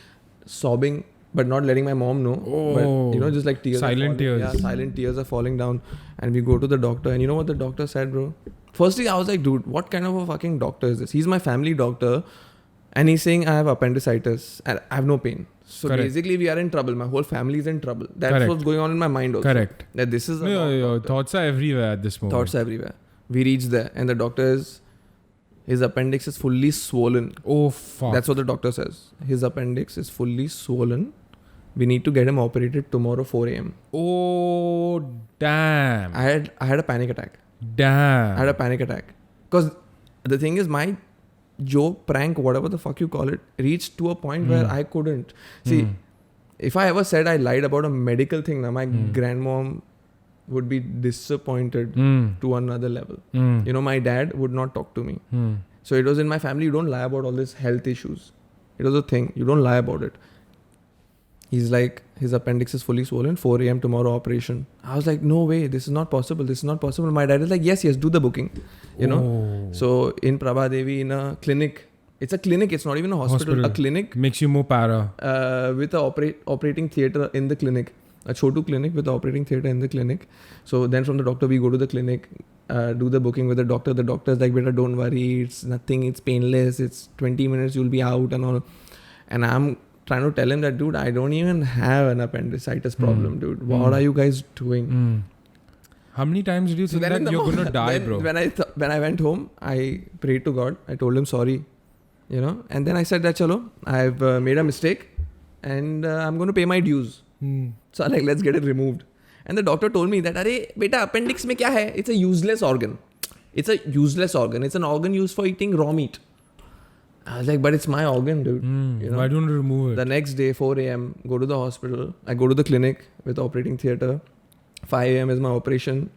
sobbing, but not letting my mom know. But, you know, just like tears. Silent tears. Yeah, silent tears are falling down. And we go to the doctor. And you know what the doctor said, bro? Firstly, I was like, dude, what kind of a fucking doctor is this? He's my family doctor. And he's saying I have appendicitis and I have no pain. So basically we are in trouble. My whole family is in trouble. That's what's going on in my mind also. Correct. That this is thoughts are everywhere at this moment. Thoughts are everywhere. We reach there and the doctor his appendix is fully swollen. Oh fuck. That's what the doctor says. His appendix is fully swollen. We need to get him operated tomorrow 4 a.m. Oh damn. I had a panic attack. Damn. I had a panic attack. Because the thing is my joke, prank, whatever the fuck you call it, reached to a point where I couldn't. See, if I ever said I lied about a medical thing, now my grandmom would be disappointed to another level. You know, my dad would not talk to me. So it was in my family, you don't lie about all these health issues. It was a thing. You don't lie about it. He's like, his appendix is fully swollen, 4 a.m. tomorrow operation. I was like, no way, this is not possible. My dad is like, yes, do the booking. You know? So in Prabhadevi, in a clinic, it's a clinic, it's not even a hospital. A clinic. Makes you more para. With a operating theatre in the clinic. A Chotu clinic with the operating theatre in the clinic. So then from the doctor, we go to the clinic, do the booking with the doctor. The doctor's like, beta, don't worry, it's nothing, it's painless, it's 20 minutes, you'll be out and all. And I'm trying to tell him that, dude, I don't even have an appendicitis problem, dude. What are you guys doing? How many times did you think that you're going to die, bro? When I went home, I prayed to God. I told him sorry, you know. And then I said that, chalo, I've made a mistake and I'm going to pay my dues. So I'm like, let's get it removed. And the doctor told me that, arey, beta, appendix mein kya hai? It's a useless organ. It's an organ used for eating raw meat. I was like, but it's my organ, dude. You know? Why don't you remove it? The next day, 4 a.m., go to the hospital. I go to the clinic with operating theatre. 5 a.m. is my operation.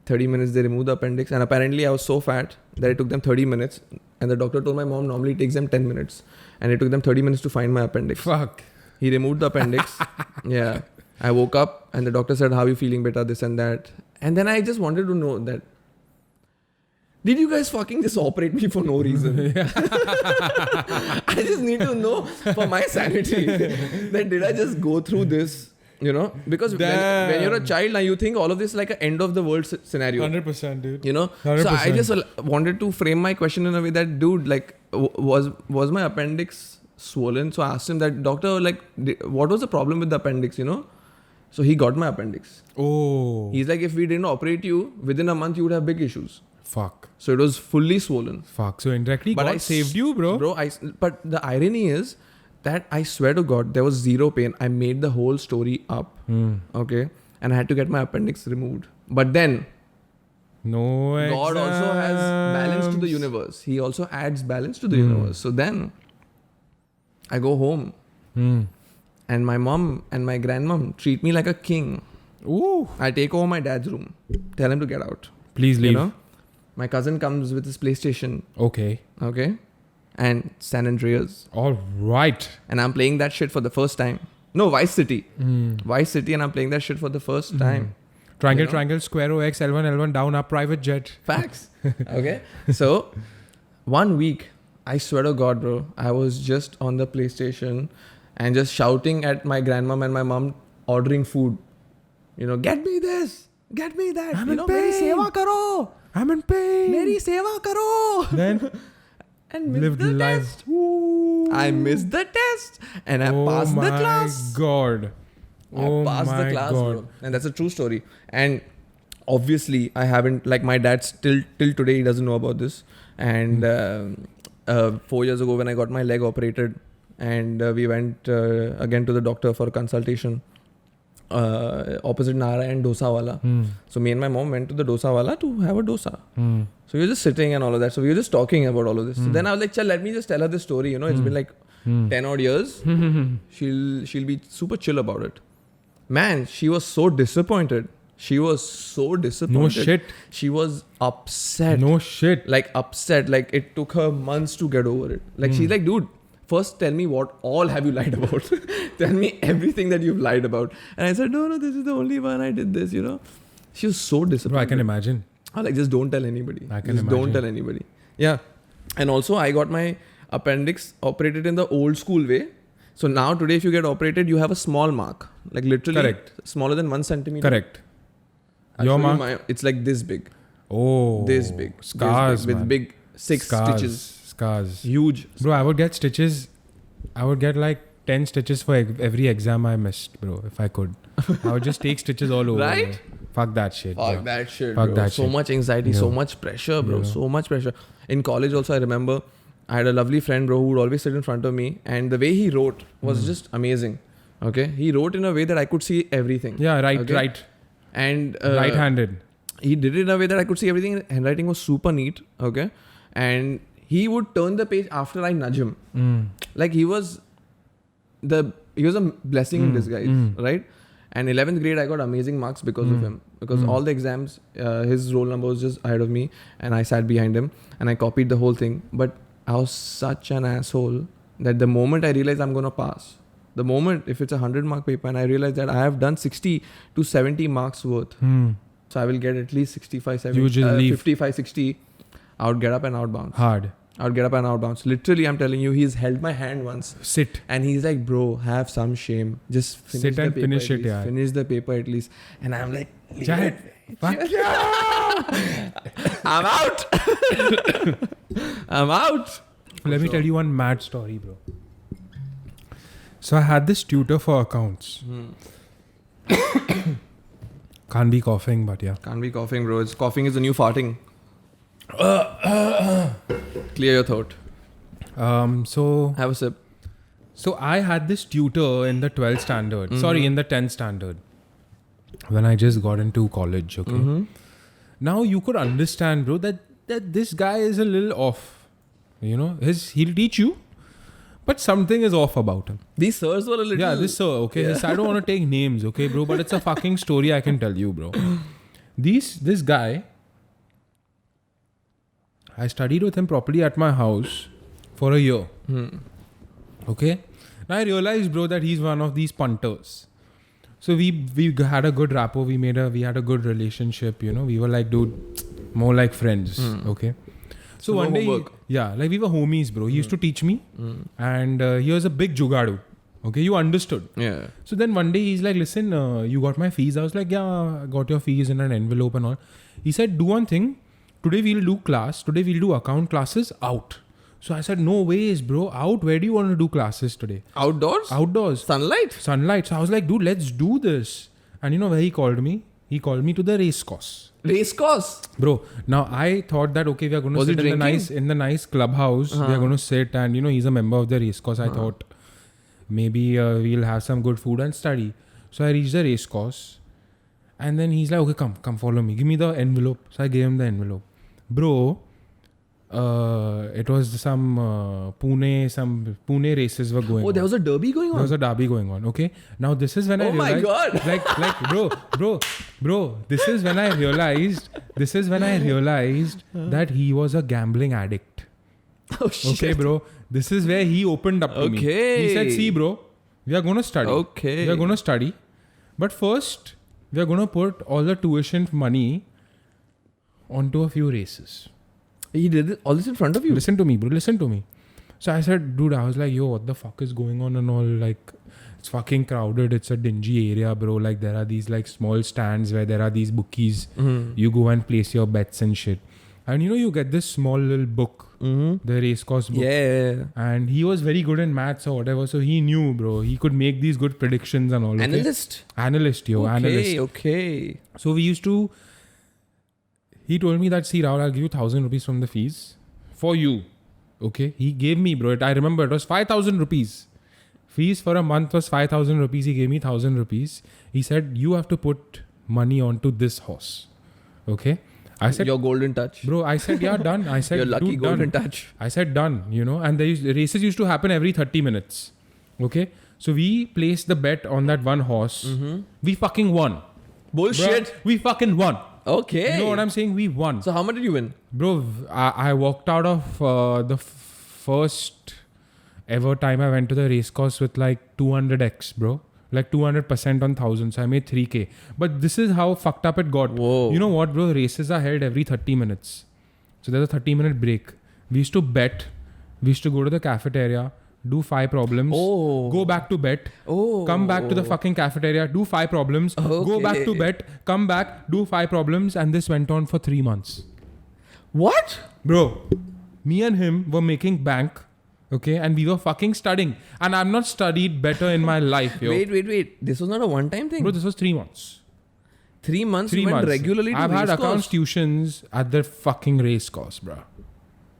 30 minutes they removed the appendix, and apparently I was so fat that it took them 30 minutes, and the doctor told my mom normally it takes them 10 minutes, and it took them 30 minutes to find my appendix. Fuck. He removed the appendix. Yeah. I woke up and the doctor said, how are you feeling, beta, this and that. And then I just wanted to know that, did you guys fucking just operate me for no reason? I just need to know for my sanity that did I just go through this, you know? Because when you're a child now, you think all of this is like an end of the world scenario. 100%, dude. You know? 100%. So I just wanted to frame my question in a way that, dude, like, was my appendix swollen? So I asked him that, doctor, like, what was the problem with the appendix, you know? So he got my appendix. Oh. He's like, if we didn't operate you, within a month you would have big issues. Fuck. So it was fully swollen. Fuck. So indirectly, But God I saved you, bro. But the irony is that I swear to God, there was zero pain. I made the whole story up. Okay. And I had to get my appendix removed. But then, No God also has balance to the exams. universe. He also adds balance to the universe. So then, I go home. And my mom and my grandmom treat me like a king. Ooh. I take over my dad's room. Tell him to get out. Please leave. You know? My cousin comes with his PlayStation. Okay. Okay. And San Andreas. All right. And I'm playing that shit for the first time. No, Vice City. Vice City, and I'm playing that shit for the first time. Triangle, You know? triangle, square OX, L1, L1, down, up, private jet. Facts. Okay. So, 1 week, I swear to God, bro, I was just on the PlayStation and just shouting at my grandmom and my mom ordering food. You know, get me this, get me that. I'm you in know, pain. meri seva karo. I'm in pain. Meri seva karo. Then And missed lived the life. test. I missed the test and I passed the class. God. I passed the class, bro. And that's a true story. And obviously, I haven't, like my dad till today, he doesn't know about this. And 4 years ago, when I got my leg operated, and we went again to the doctor for a consultation, opposite Nara and Dosa Wala. So me and my mom went to the Dosa Wala to have a dosa. So we were just sitting and all of that. So we were just talking about all of this. So then I was like, chal, let me just tell her this story. You know, it's been like 10 odd years. She'll be super chill about it. Man, she was so disappointed. She was so disappointed. No shit. She was upset. No shit. Like upset. Like it took her months to get over it. Like she's like, dude, first tell me what all have you lied about. Tell me everything that you've lied about. And I said, no, this is the only one I did this, you know. She was so disappointed. Bro, I can imagine. I like, just don't tell anybody. I can just imagine. don't tell anybody. Yeah. And also I got my appendix operated in the old school way. So now today if you get operated, you have a small mark. Like literally Correct. smaller than 1 centimeter. Correct. I'll Your show you mark? it's like this big. Oh. This big. Scars, This big, with man. big 6 Scars. stitches. Scars. Huge. Bro, I would get stitches. I would get like 10 stitches for every exam I missed, bro, if I could. I would just take stitches all over. Right? Bro. Fuck that shit. Fuck bro. that shit, Fuck bro. that so shit. much anxiety, so Yeah. much pressure, bro. Yeah. So much pressure. In college also, I remember I had a lovely friend, bro, who would always sit in front of me. And the way he wrote was just amazing. Okay? He wrote in a way that I could see everything. Yeah, right, Okay? right. And Right-handed. he did it in a way that I could see everything. Handwriting was super neat. Okay? And he would turn the page after I nudge him. Like he was a blessing in disguise, right? And 11th grade, I got amazing marks because of him. Because all the exams, his roll number was just ahead of me, and I sat behind him, and I copied the whole thing. But I was such an asshole that the moment I realized I'm gonna pass, the moment if it's a 100-mark paper, and I realized that I have done 60 to 70 marks worth, so I will get at least 65, 70, You just leave. 55, 60. I would get up and outbounce. Hard. I would get up and outbounce. Literally, I'm telling you, he's held my hand once. Sit. And he's like, bro, have some shame. Just finish Sit the and paper finish at it, least. yaar. Finish the paper at least. And I'm like, Jai. Fuck. I'm out. I'm out. Let me tell you one mad story, bro. So I had this tutor for accounts. Can't be coughing, but yeah. Can't be coughing, bro. Coughing is the new farting. Clear your throat. So Have a sip. I had this tutor in the 12th standard. Sorry, in the 10th standard. When I just got into college, okay. Now you could understand, bro, that this guy is a little off. You know, he'll teach you, but something is off about him. These sirs were a little... Yeah, this sir, okay. I don't want to take names, okay, bro, but it's a fucking story I can tell you, bro. This guy, I studied with him properly at my house for a year. Okay. Now I realized, bro, that he's one of these punters. So we had a good rapport. We had a good relationship. You know, we were like, dude, more like friends. Okay. So no one day, homework. like we were homies, bro. He used to teach me, and he was a big jugadu. Okay, you understood. Yeah. So then one day he's like, listen, you got my fees. I was like, yeah, I got your fees in an envelope and all. He said, do one thing. Today we'll do class. Today we'll do account classes out. So I said, no ways, bro. Out? Where do you want to do classes today? Outdoors? Outdoors. Sunlight? Sunlight. So I was like, dude, let's do this. And you know where he called me? He called me to the race course. Race course? Bro, now I thought that, okay, we are going to Was sit he in the nice clubhouse. We are going to sit and, you know, he's a member of the race course. I thought maybe we'll have some good food and study. So I reached the race course. And then he's like, okay, come follow me. Give me the envelope. So I gave him the envelope. Bro, it was some Pune races were going on. Oh, there was a derby going on? There was a derby going on. Okay. Now this is when I Oh my realized. God. Like, bro. This is when I realized that he was a gambling addict. Oh, shit. Okay, bro. This is where he opened up to me. Okay. He said, see, bro, we are going to study. Okay. We are going to study. But first, we are going to put all the tuition money onto a few races. He did all this in front of you? Listen to me, bro. Listen to me. So I said, dude, I was like, yo, what the fuck is going on and all? Like, it's fucking crowded. It's a dingy area, bro. Like, there are these like small stands where there are these bookies. You go and place your bets and shit. And you know, you get this small little book, the race course book. Yeah. And he was very good in maths or whatever. So he knew, bro. He could make these good predictions and all. Okay? Analyst, yo. Analyst. Okay. So we used to... He told me that, see, Rahul, I'll give you 1,000 rupees from the fees for you. Okay. He gave me, bro. I remember it was 5,000 rupees. Fees for a month was 5,000 rupees. He gave me 1,000 rupees. He said, you have to put money onto this horse. Okay. I said, Your golden touch. bro, I said, yeah, done. I said, Your lucky dude, golden done. touch. I said, done, you know, and the races used to happen every 30 minutes. Okay. So we placed the bet on that one horse. We fucking won. Bullshit. Bro, we fucking won. Okay. You know what I'm saying? We won. So how much did you win? Bro, I walked out of the first ever time I went to the race course with like 200x, bro. Like 200% on 1,000. So I made 3K. But this is how fucked up it got. Whoa. You know what, bro? Races are held every 30 minutes. So there's a 30-minute break. We used to bet. We used to go to the cafeteria, do 5 problems, go back to bet, come back to the fucking cafeteria, do 5 problems, go back to bet, come back, do 5 problems, and this went on for 3 months. What? Bro, me and him were making bank, okay, and we were fucking studying. And I've not studied better in my life, yo. Wait. This was not a one-time thing? Bro, this was 3 months. 3 months 3 you went months. regularly to I've had race accounts course? tuitions at the fucking race course, bro.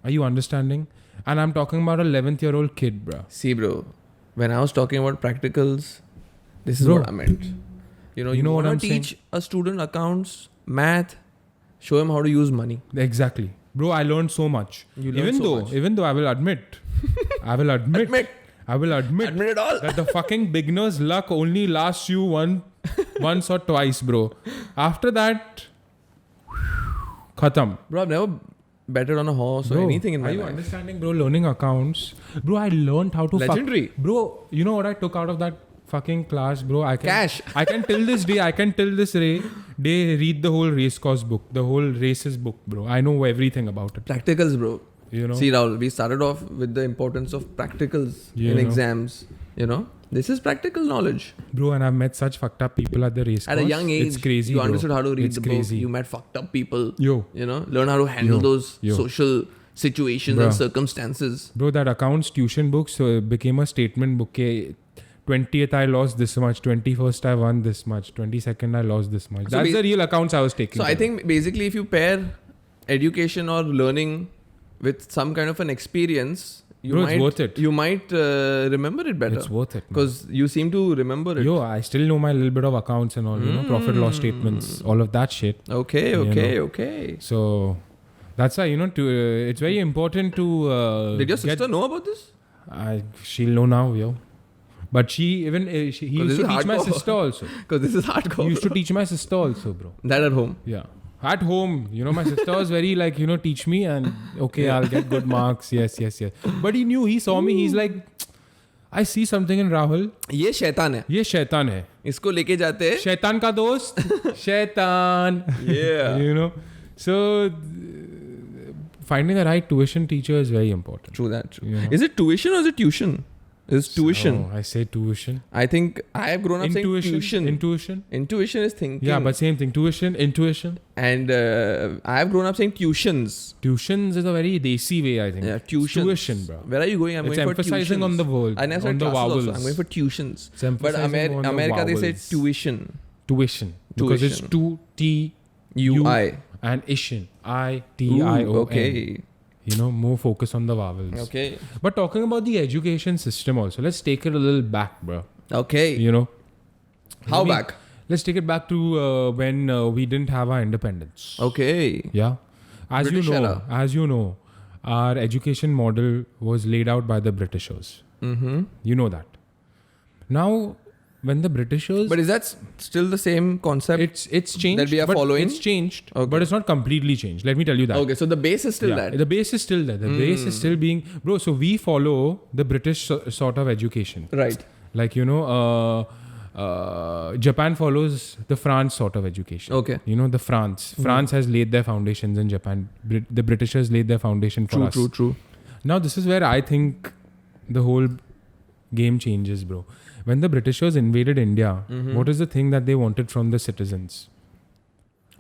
Are you understanding? And I'm talking about 11th-year-old kid, bro. See, bro, when I was talking about practicals, this is Bro. what I meant. You know what wanna I'm teach a student accounts, math, show him how to use money. Exactly. Bro, I learned so much. You learned so much. Even though I will admit, Admit that it all. the fucking beginner's luck only lasts you once or twice, bro. After that, khatam. Bro, I've never betted on a horse or anything in my Are you life. understanding, bro? Learning accounts. Bro, I learned how to Legendary. Bro, you know what I took out of that fucking class, bro? Cash. I can till this day, read the whole race course book, the whole races book, bro. I know everything about it. Practicals, bro. You know? See, Rahul, we started off with the importance of practicals in exams. You know, this is practical knowledge. Bro, and I've met such fucked up people at the race At course. a young age, It's crazy, you bro. understood how to read It's the crazy. book. You met fucked up people. Yo. You know, learn how to handle those Yo. social situations Bruh. and circumstances. Bro, that accounts tuition book became a statement book. 20th I lost this much, 21st I won this much, 22nd I lost this much. So That's the real accounts I was taking. So I think basically if you pair education or learning with some kind of an experience, it's worth it. You might remember it better. It's worth it. man. Because you seem to remember it. Yo, I still know my little bit of accounts and all, you know, profit loss statements, all of that shit. Okay. So that's why, you know, it's very important to. Did your sister know about this? She'll know now, yo. But he used this to is teach my hardcore. sister also. Because this is hardcore. He used to teach my sister also, bro. That at home. Yeah. At home, my sister was very like, teach me and okay, I'll get good marks. Yes. But he knew, he saw me, he's like, I see something in Rahul. ये शैतान है. ये शैतान है. इसको लेके जाते हैं. शैतान का दोस्त. शैतान. Yeah. So finding the right tuition teacher is very important. True that. True. Yeah. Is it tuition or is it tuition? It's tuition. Oh, I say tuition. I think I have grown up saying tuition. Intuition. Intuition is thinking. Yeah, but same thing. Tuition, intuition. And I have grown up saying tuitions. Tuitions is a very desi way, I think. Yeah, tuitions. Tuition, bro. Where are you going? I'm It's going for tuitions. emphasizing on the word. I never on said the classes vowels. also. I'm going for tuitions. It's But emphasizing on the America, they say vowels. tuition. Tuition. Because it's Tuition. T-U-I UI. and ishin. I-T-I-O-N. Okay. More focus on the vowels. Okay. But talking about the education system also, let's take it a little back, bro. Okay. How back? Let's take it back to when we didn't have our independence. Okay. Yeah. As British you know, our education model was laid out by the Britishers. Mm-hmm. You know that. Now, when the Britishers... But is that still the same concept? It's changed. that we are but following? It's changed, Okay. but it's not completely changed. Let me tell you that. Okay, so the base is still Yeah, that. the base is still there. The base is still being... Bro, so we follow the British sort of education. Right. Like, Japan follows the France sort of education. Okay. The France. France has laid their foundations in Japan. The Britishers laid their foundation for us. True. Now, this is where I think the whole game changes, bro. When the Britishers invaded India, what is the thing that they wanted from the citizens?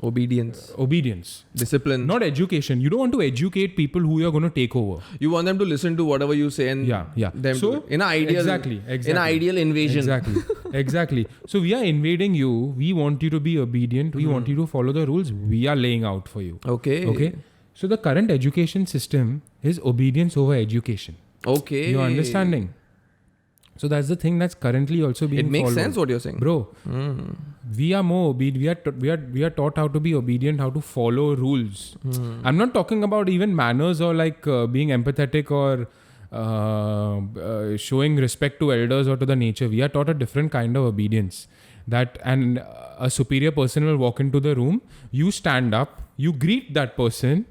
Obedience. Obedience. Discipline. Not education. You don't want to educate people who you're going to take over. You want them to listen to whatever you say and Yeah. them So, do it. In an ideal, Exactly. In an ideal invasion. Exactly. So we are invading you. We want you to be obedient. We want you to follow the rules we are laying out for you. Okay. So the current education system is obedience over education. Okay. You're understanding? So that's the thing that's currently also being It makes followed. sense what you're saying. Bro, we are more obedient. We are taught how to be obedient, how to follow rules. I'm not talking about even manners or like being empathetic or showing respect to elders or to the nature. We are taught a different kind of obedience. That and a superior person will walk into the room. You stand up. You greet that person.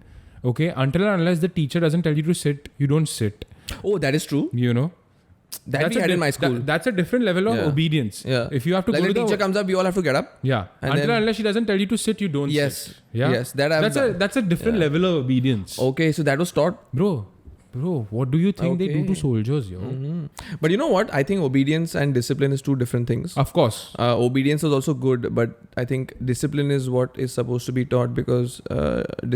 Okay, until and unless the teacher doesn't tell you to sit, you don't sit. Oh, that is true. That we had in my school. That's a different level of obedience. Yeah. If you have to like go the to teacher comes up, we all have to get up. Yeah. And Until then- unless she doesn't tell you to sit, you don't Yes. sit. Yeah. Yes. That's a different level of obedience. Okay, so that was taught. Bro, what do you think they do to Okay. soldiers, yo? But you know what? I think obedience and discipline is two different things. Of course. Obedience is also good, but I think discipline is what is supposed to be taught because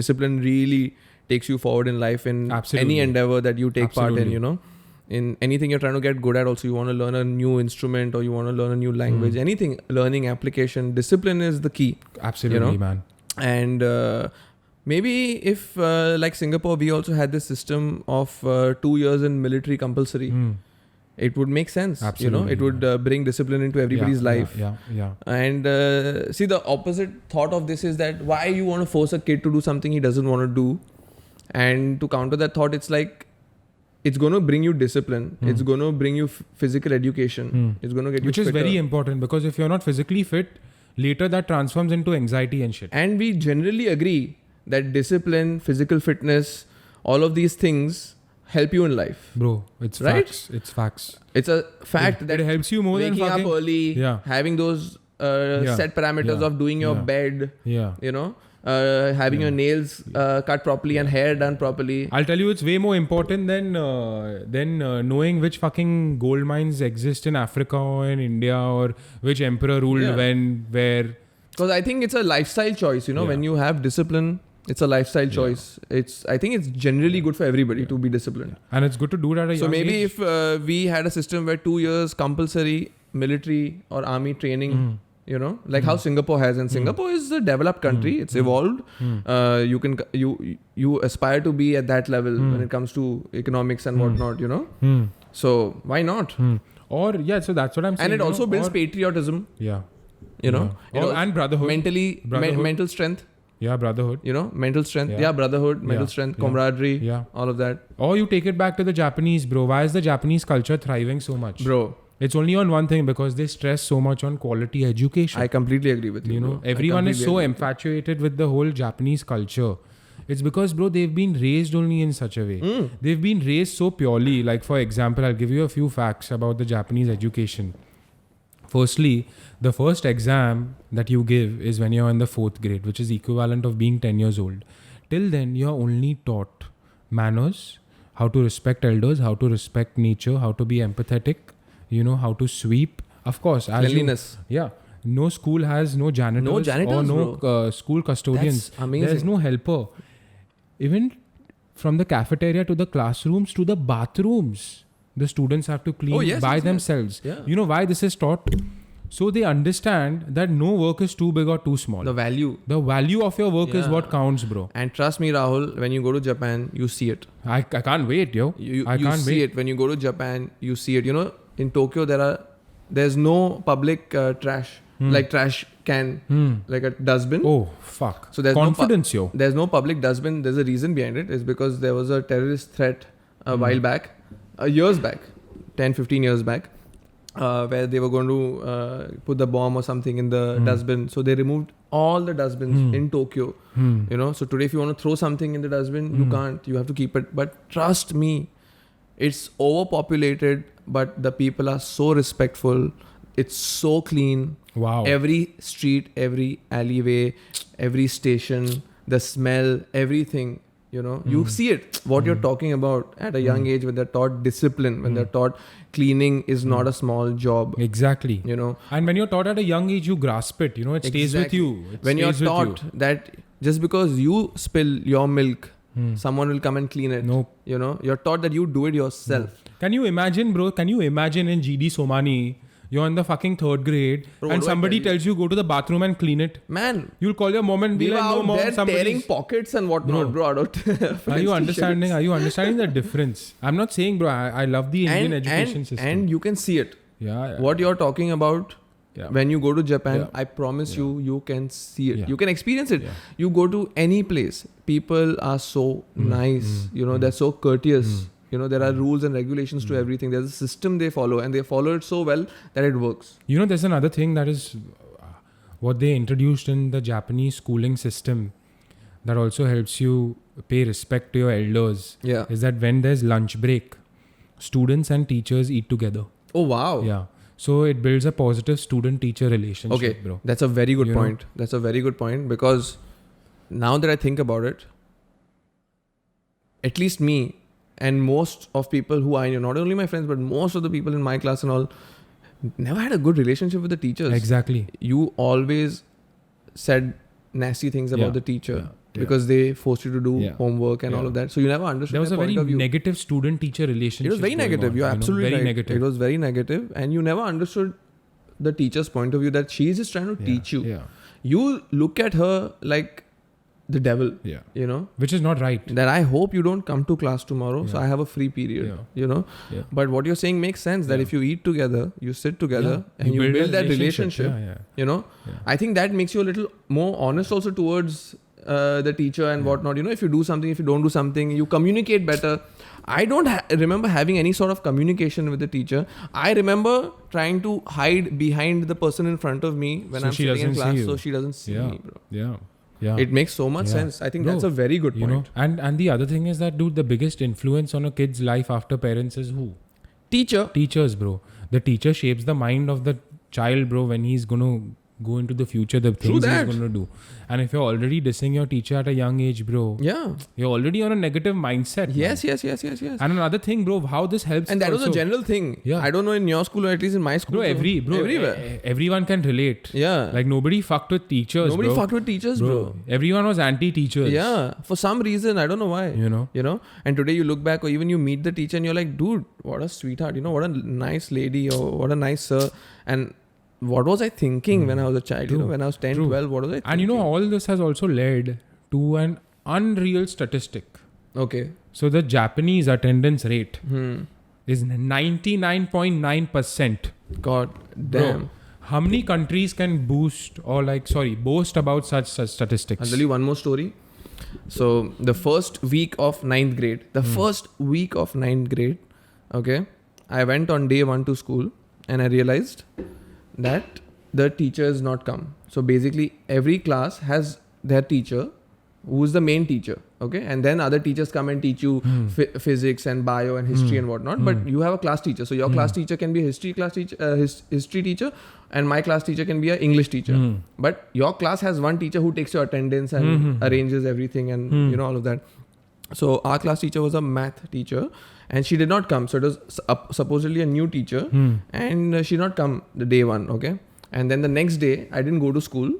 discipline really takes you forward in life in Absolutely. any endeavor that you take part in, Absolutely. In anything you're trying to get good at. Also, you want to learn a new instrument or you want to learn a new language, anything, learning application, discipline is the key. Absolutely, man. And maybe if like Singapore, we also had this system of 2 years in military compulsory. It would make sense. Absolutely, It would bring discipline into everybody's life. Yeah. And see, the opposite thought of this is that why you want to force a kid to do something he doesn't want to do. And to counter that thought, it's like, it's going to bring you discipline. It's going to bring you physical education. It's going to get you Which is fitter. very important because if you're not physically fit, later that transforms into anxiety and shit. And we generally agree that discipline, physical fitness, all of these things help you in life. Bro, it's Right? facts. It's facts. It's a fact that it helps you more than waking up fucking... early, Yeah. having those set parameters Yeah. of doing your Yeah. bed, Yeah. having your nails cut properly and hair done properly. I'll tell you, it's way more important than knowing which fucking gold mines exist in Africa or in India or which emperor ruled Yeah. when, where. Because I think it's a lifestyle choice. Yeah. When you have discipline, it's a lifestyle choice. I think it's generally good for everybody to be disciplined. And it's good to do that at a So young maybe age. if we had a system where 2 years compulsory military or army training, like how Singapore has, and Singapore is a developed country. It's evolved. You aspire to be at that level when it comes to economics and whatnot. So why not? Or, so that's what I'm saying. And it also builds or, patriotism. Yeah. It Or, also- and brotherhood. Brotherhood. mental strength. Yeah, brotherhood. Mental strength. Yeah. Yeah, brotherhood, mental Yeah. strength, Yeah. camaraderie, Yeah. all of that. Or you take it back to the Japanese, bro. Why is the Japanese culture thriving so much? Bro, It's only on one thing, because they stress so much on quality education. I completely agree with you. You know, bro. I everyone is completely so agree with you. infatuated with the whole Japanese culture. It's because, bro, they've been raised only in such a way. They've been raised so purely. Like, for example, I'll give you a few facts about the Japanese education. Firstly, the first exam that you give is when you're in the 4th grade, which is equivalent of being 10 years old. Till then, you're only taught manners, how to respect elders, how to respect nature, how to be empathetic, you know, how to sweep. Of course, as Cleanliness. yeah. No school has no janitors, No janitors, or no school custodians. That's amazing. There's no helper. Even from the cafeteria to the classrooms to the bathrooms, the students have to clean Oh, yes, by yes, yes. themselves. Yeah. You know why this is taught? So they understand that no work is too big or too small. The value. The value of your work is Yeah. what counts, bro. And trust me, Rahul, when you go to Japan, you see it. I can't wait, yo. I You can't see wait. it. When you go to Japan, you see it. You know, in Tokyo, there's no public trash, like trash can, like a dustbin. Oh, fuck. So there's Confidence, yo. There's no public dustbin. There's a reason behind it. It's because there was a terrorist threat a while back, years back, 10, 15 years back, where they were going to put the bomb or something in the dustbin. So they removed all the dustbins in Tokyo. You know, so today if you want to throw something in the dustbin, you can't. You have to keep it. But trust me, it's overpopulated, but the people are so respectful. It's so clean. Wow. Every street, every alleyway, every station, the smell, everything, you know, you see it. What you're talking about at a young age, when they're taught discipline, when they're taught cleaning is not a small job, Exactly. you know. And when you're taught at a young age, you grasp it. You know, it stays with Exactly. you. It When you're stays with you. taught that just because you spill your milk, someone will come and clean it. Nope. You know, you're taught that you do it yourself. Can you imagine, bro? Can you imagine in GD Somani, you're in the fucking 3rd grade, Bro, what and do I somebody tell you? tells you go to the bathroom and clean it? Man, You'll call your mom and be we were like, no, out mom, there tearing somebody's... pockets and whatnot, bro. Are you understanding? Are you understanding the difference? I'm not saying, bro, I love the Indian education system. And you can see it. yeah. What you're talking about, Yeah. when you go to Japan, Yeah. I promise you can see it. Yeah. You can experience it. Yeah. You go to any place, people are so nice. You know, they're so courteous. You know, there are rules and regulations to everything. There's a system they follow, and they follow it so well that it works. You know, there's another thing that is what they introduced in the Japanese schooling system that also helps you pay respect to your elders. Yeah. Is that when there's lunch break, students and teachers eat together. Oh, wow. Yeah. So it builds a positive student-teacher relationship, Okay, bro. that's a very good You know? point. That's a very good point, because now that I think about it, at least me and most of people who I know, not only my friends, but most of the people in my class and all, never had a good relationship with the teachers. Exactly. You always said nasty things about Yeah. the teacher Yeah. because they forced you to do Yeah. homework and all Yeah. of that. So you never understood There was their a point very of view. negative student-teacher relationship. It was very going negative. on, You're you know, absolutely very right. negative. It was very negative, and you never understood the teacher's point of view, that she's just trying to teach you. Yeah. You look at her like the devil, Yeah. you know, Which is not right. that I hope you don't come to class tomorrow, so Yeah. I have a free period, Yeah. you know. Yeah. But what you're saying makes sense, that Yeah. if you eat together, you sit together, Yeah. and you build a that relationship, Yeah, yeah. you know. Yeah. I think that makes you a little more honest also towards the teacher and whatnot. You know, if you do something, if you don't do something, you communicate better. I don't remember having any sort of communication with the teacher. I remember trying to hide behind the person in front of me when So I'm she sitting in doesn't see class, you. so she doesn't see Yeah. me, bro. Yeah. Yeah. It makes so much Yeah. sense. I think Bro, that's a very good you point. know, and the other thing is that, dude, the biggest influence on a kid's life after parents is who? Teacher. Teachers, bro. The teacher shapes the mind of the child, bro, when he's going to go into the future, the things he's that. going to do. And if you're already dissing your teacher at a young age, bro, Yeah. you're already on a negative mindset. man. Yes. And another thing, bro, how this helps. And that was a also- general thing. Yeah. I don't know in your school, or at least in my school. Bro, too. everywhere. Everyone can relate. Yeah. Like nobody fucked with teachers. Nobody bro. fucked with teachers, bro. Everyone was anti-teachers. Yeah. For some reason, I don't know why. You know. You know, and today you look back, or even you meet the teacher and you're like, dude, what a sweetheart, you know, what a nice lady, or what a nice sir. And what was I thinking when I was a child? True. You know, when I was 10, True. 12, what was I thinking? And you know, all this has also led to an unreal statistic. Okay. So the Japanese attendance rate Hmm. is 99.9%. God damn. Bro, how many countries can boast about such statistics? I'll tell you one more story. So the first week of 9th grade, okay, I went on day 1 to school, and I realized that the teacher has not come. So basically every class has their teacher who is the main teacher, okay, and then other teachers come and teach you physics and bio and history and whatnot, but you have a class teacher. So your class teacher can be a history class teacher, history teacher, and my class teacher can be an English teacher. But your class has one teacher who takes your attendance and arranges everything and you know all of that. So our class teacher was a math teacher and she did not come. So it was supposedly a new teacher and she did not come the day one, okay. And then the next day I didn't go to school,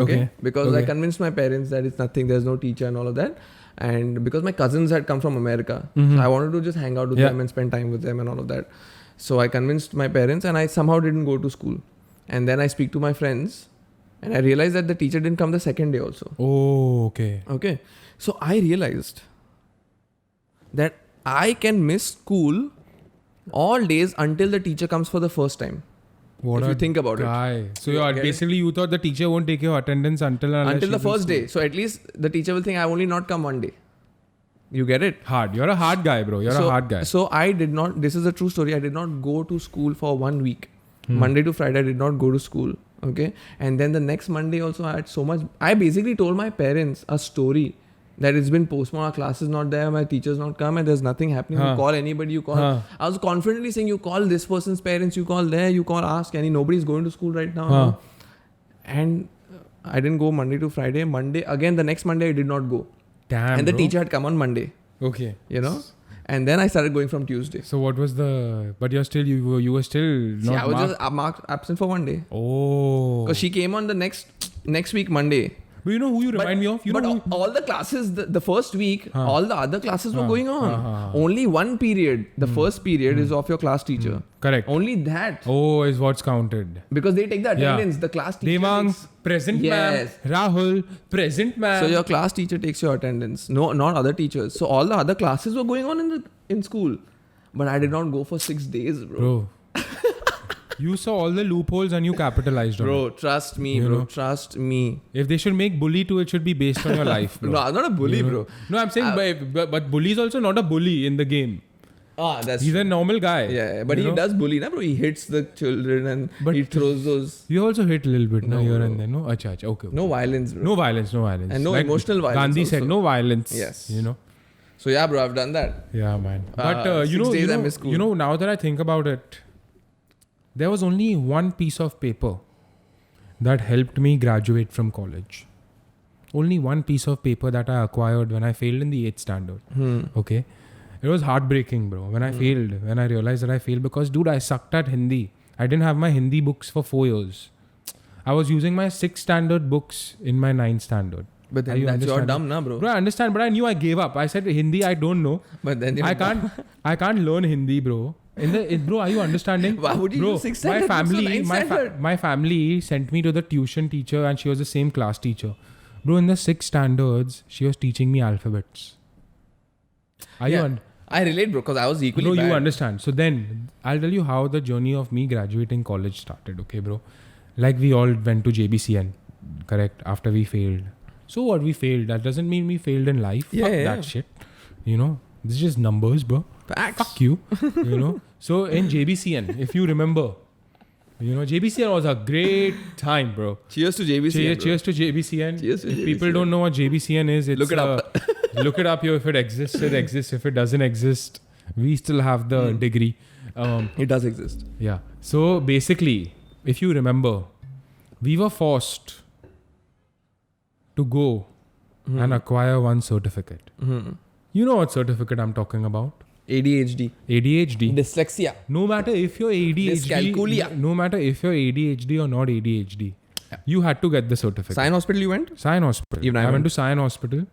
okay. Because I convinced my parents that it's nothing, there's no teacher and all of that. And because my cousins had come from America, so I wanted to just hang out with them and spend time with them and all of that. So I convinced my parents and I somehow didn't go to school. And then I speak to my friends and I realized that the teacher didn't come the second day also. Oh, okay. Okay. So I realized that I can miss school all days until the teacher comes for the first time. What if you think about it. So You get basically you thought the teacher won't take your attendance until the first day. So at least the teacher will think I only not come one day. You get it? Hard. You're a hard guy, bro. You're a hard guy. So I did not, this is a true story. I did not go to school for 1 week. Monday to Friday I did not go to school. Okay. And then the next Monday also I had so much. I basically told my parents a story that it's been postponed, our class is not there, my teacher's not come and there's nothing happening. You call anybody, you call. I was confidently saying you call this person's parents, you call there, you call ask any, nobody's going to school right now. And I didn't go Monday to Friday. Monday, again the next Monday I did not go. Damn, and the bro. teacher had come on Monday. Okay. You know? And then I started going from Tuesday. So what was but you're still, you were still not See, I was marked. just marked absent for 1 day. Oh. Because she came on the next week, Monday. But you know who you remind me of? You but know who, all the classes, the first week, all the other classes were going on. Only one period, the first period is of your class teacher. Correct. Only that. Oh, is what's counted. Because they take the attendance. The class teacher Devang, takes, present Yes. ma'am. Rahul, present ma'am. So your class teacher takes your attendance. No, not other teachers. So all the other classes were going on in school. But I did not go for 6 days, bro. You saw all the loopholes and you capitalized on it. Bro, trust me, You bro. know? Trust me. If they should make bully to it, should be based on your life, bro. No, I'm not a bully, You know? bro. No, I'm saying, but bully is also not a bully in the game. That's He's a normal guy. Yeah, but you he know? does bully, na, bro. He hits the children and But he throws those. You also hit a little bit, No, here bro. and there. No, acha, okay. No violence, bro. No violence. And no emotional violence Gandhi also. said no violence. Yes. You know. So yeah, bro, I've done that. Yeah, man. But 6 days I miss school. you know, now that I think about it, there was only one piece of paper that helped me graduate from college. Only one piece of paper that I acquired when I failed in the 8th standard. Okay. It was heartbreaking, bro. When I failed, when I realized that I failed because, dude, I sucked at Hindi. I didn't have my Hindi books for 4 years. I was using my 6th standard books in my 9th standard. But Are then you that's your understanding? dumb, na, bro. Bro, I understand, but I knew I gave up. I said Hindi, I don't know. But then you're I dumb. can't learn Hindi, bro. Bro, are you understanding? Why would you bro, use 6th my standard books for family, 9th standard? my family sent me to the tuition teacher, and she was the same class teacher. Bro, in the 6th standards, she was teaching me alphabets. I relate, bro, because I was equally Bro, bad. you understand. So then, I'll tell you how the journey of me graduating college started, okay, bro? Like, we all went to JBCN, correct? After we failed. So what, we failed. That doesn't mean we failed in life. Yeah, Fuck yeah. that shit. You know, this is just numbers, bro. Facts. Fuck you. You know? So in JBCN, if you remember, you know, JBCN was a great time, bro. Cheers to JBC. Cheers to JBCN. Cheers to If JBCN. people don't know what JBCN is, it's Look it up. look it up here. If it exists, it exists. If it doesn't exist, we still have the degree. It does exist. Yeah. So basically, if you remember, we were forced to go and acquire one certificate. You know what certificate I'm talking about? ADHD. ADHD. Dyslexia. No matter if you're Dyscalculia. no matter if you're ADHD or not ADHD, you had to get the certificate. Sion Hospital you went? Sion Hospital. Even I went went. to Sion Hospital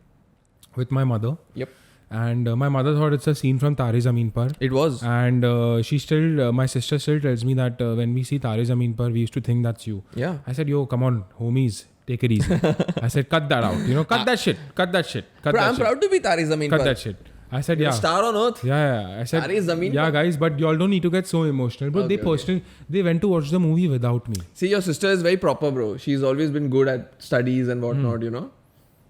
with my mother. Yep. And my mother thought it's a scene from Tare Zameen Par. It was. And she still, my sister still tells me that when we see Tare Zameen Par, we used to think that's you. Yeah. I said, yo, come on, homies, take it easy. I said, cut that out. You know, cut that shit. Cut that shit. Cut Bro, that I'm shit. proud to be Tare Zameen Cut Par. that shit. I said, yeah. Star on earth. Yeah. I said, Tare Zameen yeah, Par. guys, but y'all don't need to get so emotional. Bro, Okay, they went to watch the movie without me. See, your sister is very proper, bro. She's always been good at studies and whatnot, you know.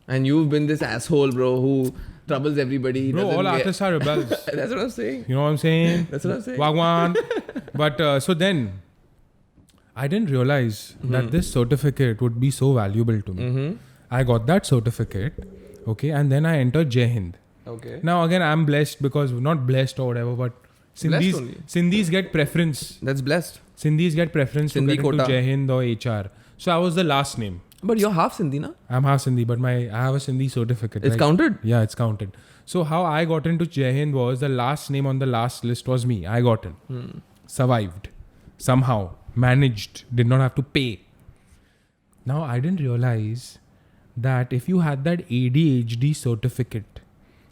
And you've been this asshole, bro, who troubles everybody. Bro, doesn't all get- artists are rebels. That's what I'm saying. You know what I'm saying? That's what I'm saying. Wagwan. But so then, I didn't realize that this certificate would be so valuable to me. I got that certificate, okay, and then I entered Jai Hind. Okay. Now again, I'm blessed because not blessed or whatever, but Blessed only. Sindhis get preference. That's blessed. Sindhis get preference Sindhi to get into quota. Jai Hind or HR. So I was the last name. But you're half Sindhi, na? I'm half Sindhi, but I have a Sindhi certificate. It's counted. Yeah, it's counted. So how I got into Jai Hind was the last name on the last list was me. I got in. Survived. Somehow. Managed. Did not have to pay. Now I didn't realize that if you had that ADHD certificate,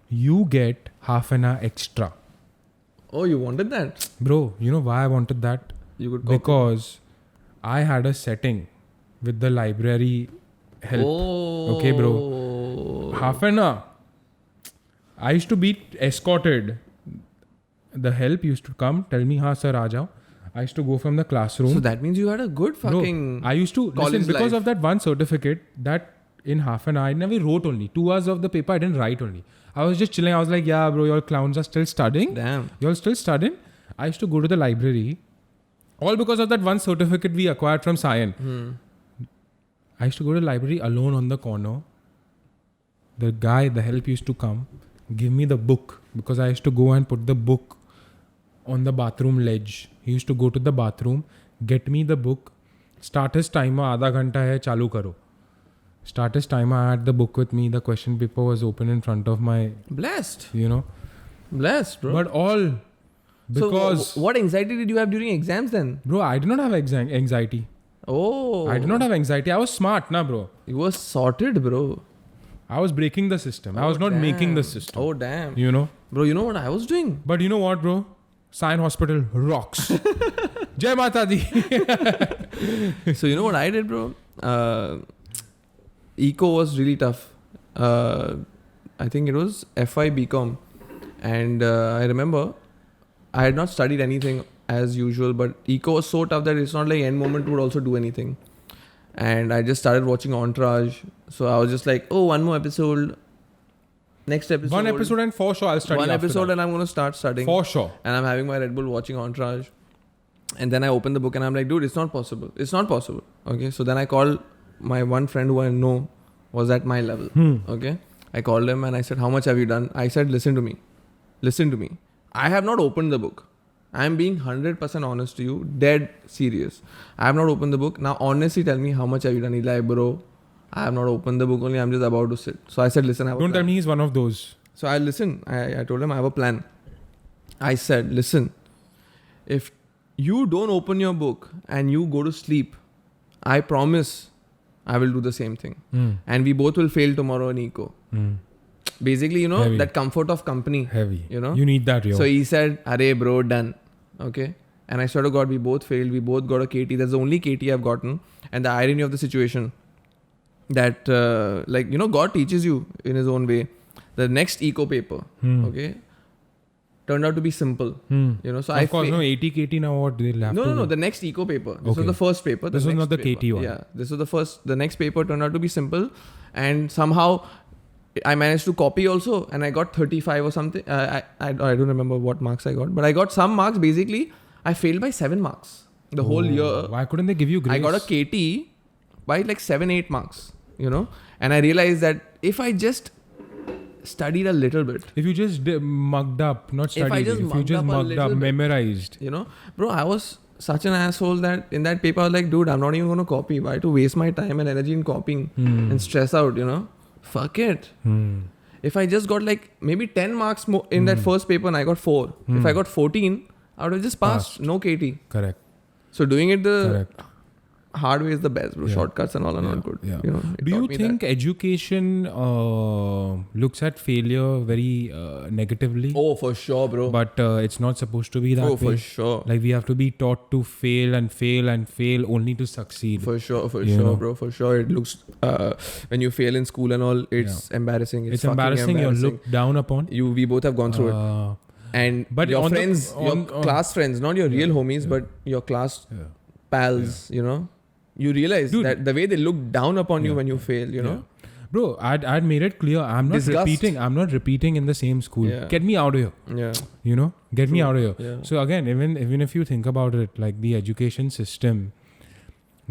you get half an hour extra. Oh, you wanted that? Bro, you know why I wanted that? You could copy. Because I had a setting with the library help. Oh. Okay, bro. Half an hour. I used to be escorted. The help used to come, tell me, "Ha, sir, aa jao." I used to go from the classroom. So that means you had a good fucking. Bro, I used to college listen because life. of that one certificate that in half an hour I never wrote only 2 hours of the paper. I didn't write only. I was just chilling. I was like, yeah, bro, your clowns are still studying. Damn. You're still studying. I used to go to the library, all because of that one certificate we acquired from Sion. I used to go to the library alone on the corner. The guy, the help used to come, give me the book because I used to go and put the book on the bathroom ledge. He used to go to the bathroom, get me the book, start his timer, आधा घंटा है, चालू करो. Start his timer, I had the book with me, the question paper was open in front of my, Blessed. you know. Blessed, bro. But all because, So, what anxiety did you have during exams then? bro, I did not have anxiety. Oh. I did not have anxiety. I was smart, na, bro. You were sorted, bro. I was breaking the system. I was not making the system. Oh, damn. You know. Bro, you know what I was doing? But you know what, bro? Sion Hospital rocks. Jai Mata Di. So, you know what I did, bro? Eco was really tough. I think it was FI BCom. And I remember I had not studied anything as usual, but Eco was so tough that it's not like end moment would also do anything. And I just started watching Entourage. So I was just like, oh, one more episode. Next episode. One episode and for sure I'll study One after episode that. and I'm going to start studying. For sure. And I'm having my Red Bull watching Entourage. And then I open the book and I'm like, dude, it's not possible. It's not possible. Okay. So then I called my one friend who I know was at my level. Okay. I called him and I said, how much have you done? I said, listen to me. Listen to me. I have not opened the book. I'm being 100% honest to you. Dead serious. I have not opened the book. Now, honestly, tell me how much have you done? He's like, bro, I have not opened the book only. I'm just about to sit. So I said, listen, I have a Don't plan. tell me he's one of those. So I listened. I told him I have a plan. I said, listen, if you don't open your book and you go to sleep, I promise I will do the same thing. And we both will fail tomorrow in Eco. Basically, you know, Heavy. that comfort of company. Heavy. You know? You need that, yo. So he said, Arey bro, done. Okay. And I swear to God, we both failed. We both got a KT. That's the only KT I've gotten. And the irony of the situation that, like, you know, God teaches you in his own way. The next eco paper, okay, turned out to be simple. You know, so of course, no, 80 KT now what they'll have to No, the next eco paper. This was Okay. the first paper. This was next not the paper. KT one. Yeah, this was the first. The next paper turned out to be simple. And somehow I managed to copy also. And I got 35 or something. I don't remember what marks I got. But I got some marks. Basically, I failed by 7 marks the whole year. Why couldn't they give you grace? I got a KT by like 7-8 marks, you know. And I realized that if I just studied a little bit, If you just mugged up, not studied, I just if you mugged just up a mugged little up, bit. memorized. you know, bro, I was such an asshole that in that paper I was like, dude, I'm not even going to copy. Why to waste my time and energy in copying and stress out, you know? Fuck it. If I just got like maybe 10 marks more in that first paper and I got 4. If I got 14, I would have just passed. No KT. Correct. So doing it the Correct. hard way is the best, bro. Yeah. Shortcuts and all are Yeah. not good. Yeah. You know, it Do you taught me think education looks at failure very negatively? that. Oh, for sure, bro. But it's not supposed to be that Oh, way. for sure. Like we have to be taught to fail and fail and fail only to succeed. For sure, You know. bro. For sure. It looks, when you fail in school and all, it's embarrassing. It's fucking embarrassing. You're looked down upon. We both have gone through it. And but your on the- friends, your on- class friends, not your real homies, but your class pals, you know, you realize Dude. that the way they look down upon you when you fail, you know. Bro, I'd made it clear. I'm not Disgust. repeating. I'm not repeating in the same school. Yeah. Get me out of here. Yeah. You know, get me out of here. Yeah. So again, even if you think about it, like the education system,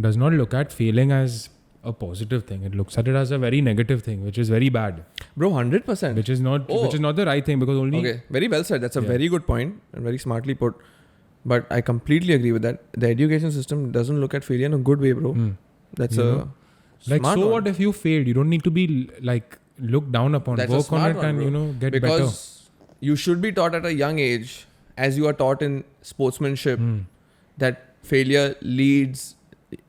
does not look at failing as a positive thing. It looks at it as a very negative thing, which is very bad. Bro, 100%. Which is not the right thing, because only Okay, very well said. That's a very good point and very smartly put. But I completely agree with that. The education system doesn't look at failure in a good way, bro. That's like, smart so one. what if you failed? You don't need to be like looked down upon. That's a Work on smart it one, and bro. get because better. you should be taught at a young age, as you are taught in sportsmanship, that failure leads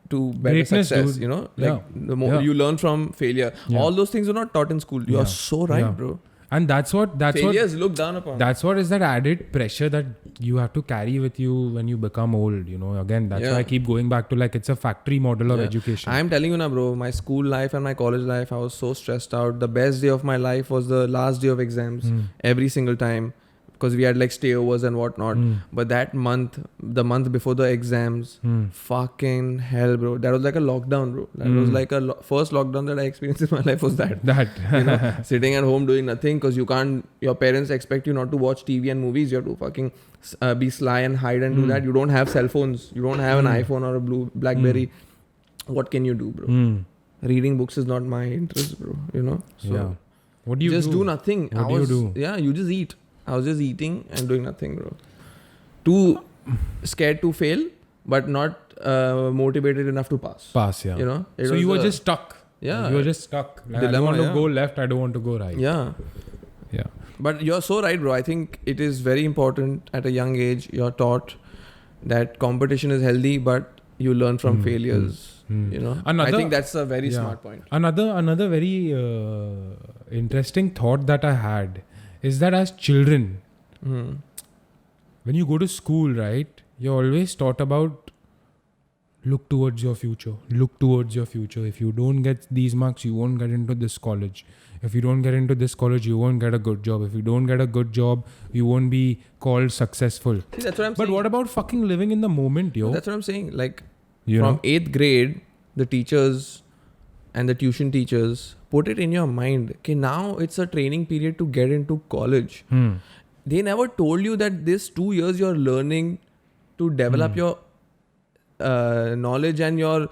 to better Greatness, success. dude. You know, like the more Yeah. you learn from failure. Yeah. All those things are not taught in school. You are so right, bro. And that's what Failure is looked down upon. That's what is that added pressure that you have to carry with you when you become old. You know, again, that's why I keep going back to, like, it's a factory model of education. I'm telling you now, bro, my school life and my college life, I was so stressed out. The best day of my life was the last day of exams every single time, because we had like stayovers and whatnot. But that month, the month before the exams, fucking hell, bro. That was like a lockdown, bro. That was like a first lockdown that I experienced in my life was that. You know, sitting at home doing nothing, because you can't, your parents expect you not to watch TV and movies. You have to fucking be sly and hide and do that. You don't have cell phones. You don't have an iPhone or a Blackberry. What can you do, bro? Reading books is not my interest, bro. You know? So What do you just do nothing. What do you do? Yeah, you just eat. I was just eating and doing nothing, bro. Too scared to fail, but not motivated enough to pass. Yeah. You know? It So was you were just stuck. Yeah. You were just stuck. Like, I don't Dilemma, want to go left. I don't want to go right. Yeah. Yeah. But you're so right, bro. I think it is very important at a young age. You're taught that competition is healthy, but you learn from failures. You know, I think that's a very smart point. Another very interesting thought that I had is that as children, when you go to school, right, you're always taught about look towards your future. Look towards your future. If you don't get these marks, you won't get into this college. If you don't get into this college, you won't get a good job. If you don't get a good job, you won't be called successful. See, that's what I'm But saying. what about fucking living in the moment, yo? That's what I'm saying. Like, You from know? 8th grade, the teachers and the tuition teachers put it in your mind, okay, now it's a training period to get into college. They never told you that this 2 years you're learning to develop your knowledge and your,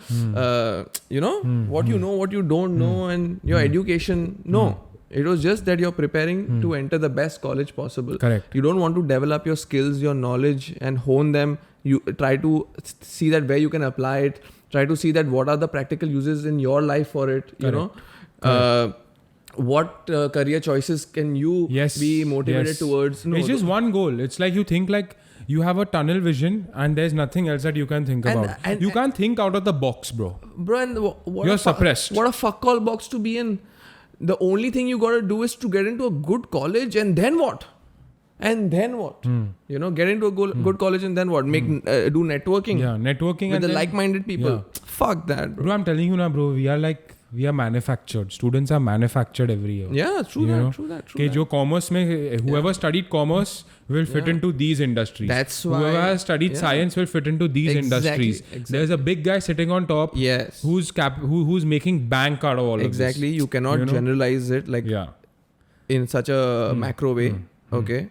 you know, what you know, what you don't know, and your education. No. It was just that you're preparing to enter the best college possible. Correct. You don't want to develop your skills, your knowledge, and hone them. You try to see that where you can apply it. Try to see that what are the practical uses in your life for it. You know, what career choices can you be motivated towards? No, it's just one goal. It's like you think like you have a tunnel vision and there's nothing else that you can think about. You can't think out of the box, bro. Bro, and what You're suppressed. What a fuck all box to be in. The only thing you gotta do is to get into a good college, and then what? And then what? You know, get into a good college, and then what? Make do networking. Yeah, networking with and the then, like-minded people. Yeah. Fuck that, bro. Bro, I'm telling you now, bro. We are manufactured. Students are manufactured every year. Yeah, true that. Okay, जो commerce में whoever studied commerce will fit into these industries. That's why whoever has studied science will fit into these industries. Exactly. There's a big guy sitting on top. Yes. Who's making bank out of all of this. Exactly. You cannot generalize it like in such a macro way. Okay.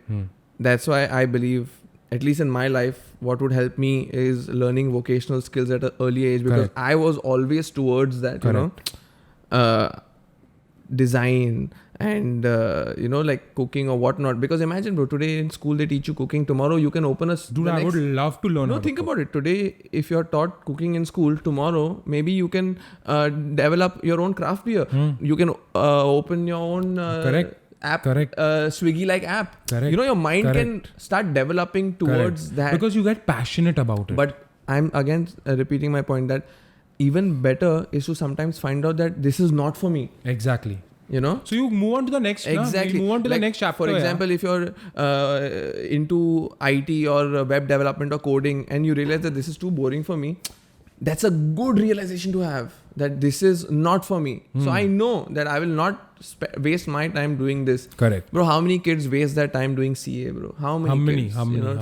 That's why I believe, at least in my life, what would help me is learning vocational skills at an early age, because I was always towards that, you know, design and, you know, like cooking or whatnot. Because imagine, bro, today in school they teach you cooking. Tomorrow you can open a... Dude, I would love to learn how to think cook. about it. Today, if you're taught cooking in school, tomorrow, maybe you can develop your own craft beer. You can open your own... app, Swiggy like app. You know, your mind can start developing towards that. Because you get passionate about it. But I'm again repeating my point that even better is to sometimes find out that this is not for me. Exactly. You know? So you move on to the next. Exactly. You move on to like, the next chapter. For example, if you're into IT or web development or coding and you realize that this is too boring for me, that's a good realization to have, that this is not for me. So I know that I will not waste my time doing this. Correct. Bro, how many kids waste their time doing CA, bro? How many kids,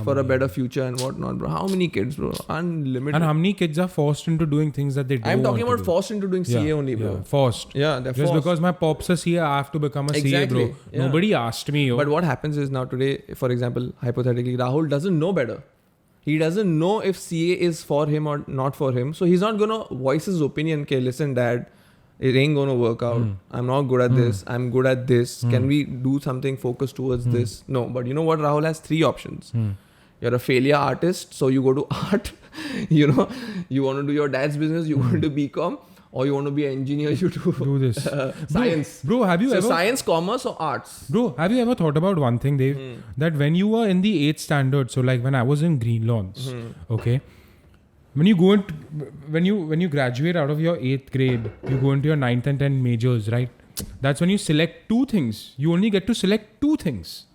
for a better future and whatnot, bro? How many kids, bro? Unlimited. And how many kids are forced into doing things that they don't I'm talking want about forced into doing CA only, bro. Yeah, forced. Yeah, they're Just forced. because my pops are CA, I have to become a CA, bro. Nobody asked me. But what happens is now today, for example, hypothetically, Rahul doesn't know better. He doesn't know if CA is for him or not for him. So he's not going to voice his opinion. Okay, listen, dad, it ain't going to work out. I'm not good at this. I'm good at this. Can we do something focused towards this? No. But you know what? Rahul has 3 options. You're a failure artist, so you go to art. You know, you want to do your dad's business, you go to BCom, or you want to be an engineer, you do this. Science. Bro, have you so ever... science, commerce or arts? Bro, have you ever thought about one thing, Dave? That when you were in the 8th standard, so like when I was in Green Lawns, okay, when you go into, when you graduate out of your 8th grade, you go into your 9th and 10th majors, right? That's when you select 2 things. You only get to select 2 things.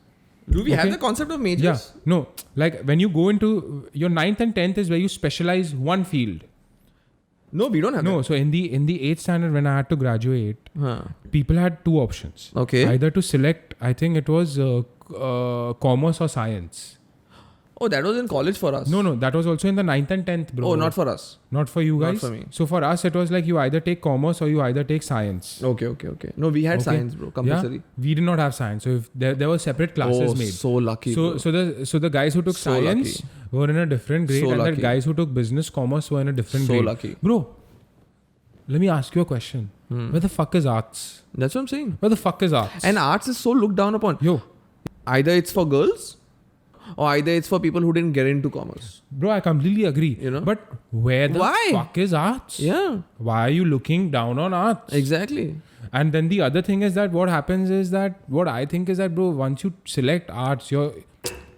Do we have the concept of majors? Yeah. No. Like when you go into your 9th and 10th is where you specialize one field. No, we don't have No. So in the 8th standard when I had to graduate, people had 2 options. Okay. Either to select, I think it was commerce or science. Oh, that was in college for us. No. That was also in the 9th and 10th, bro. Oh, not for us. Not for you guys? Not for me. So for us, it was like you either take commerce or you either take science. Okay. No, we had science, bro. Compulsory. Yeah? We did not have science. So if there were separate classes made. So lucky. So the guys who took science were in a different grade, and the guys who took business commerce were in a different grade. So lucky. Bro, let me ask you a question. Where the fuck is arts? That's what I'm saying. Where the fuck is arts? And arts is so looked down upon. Yo. Either it's for girls or either it's for people who didn't get into commerce. Bro, I completely agree. You know? But where the fuck is arts? Yeah. Why are you looking down on arts? Exactly. And then the other thing is that what happens is that, what I think is that, bro, once you select arts,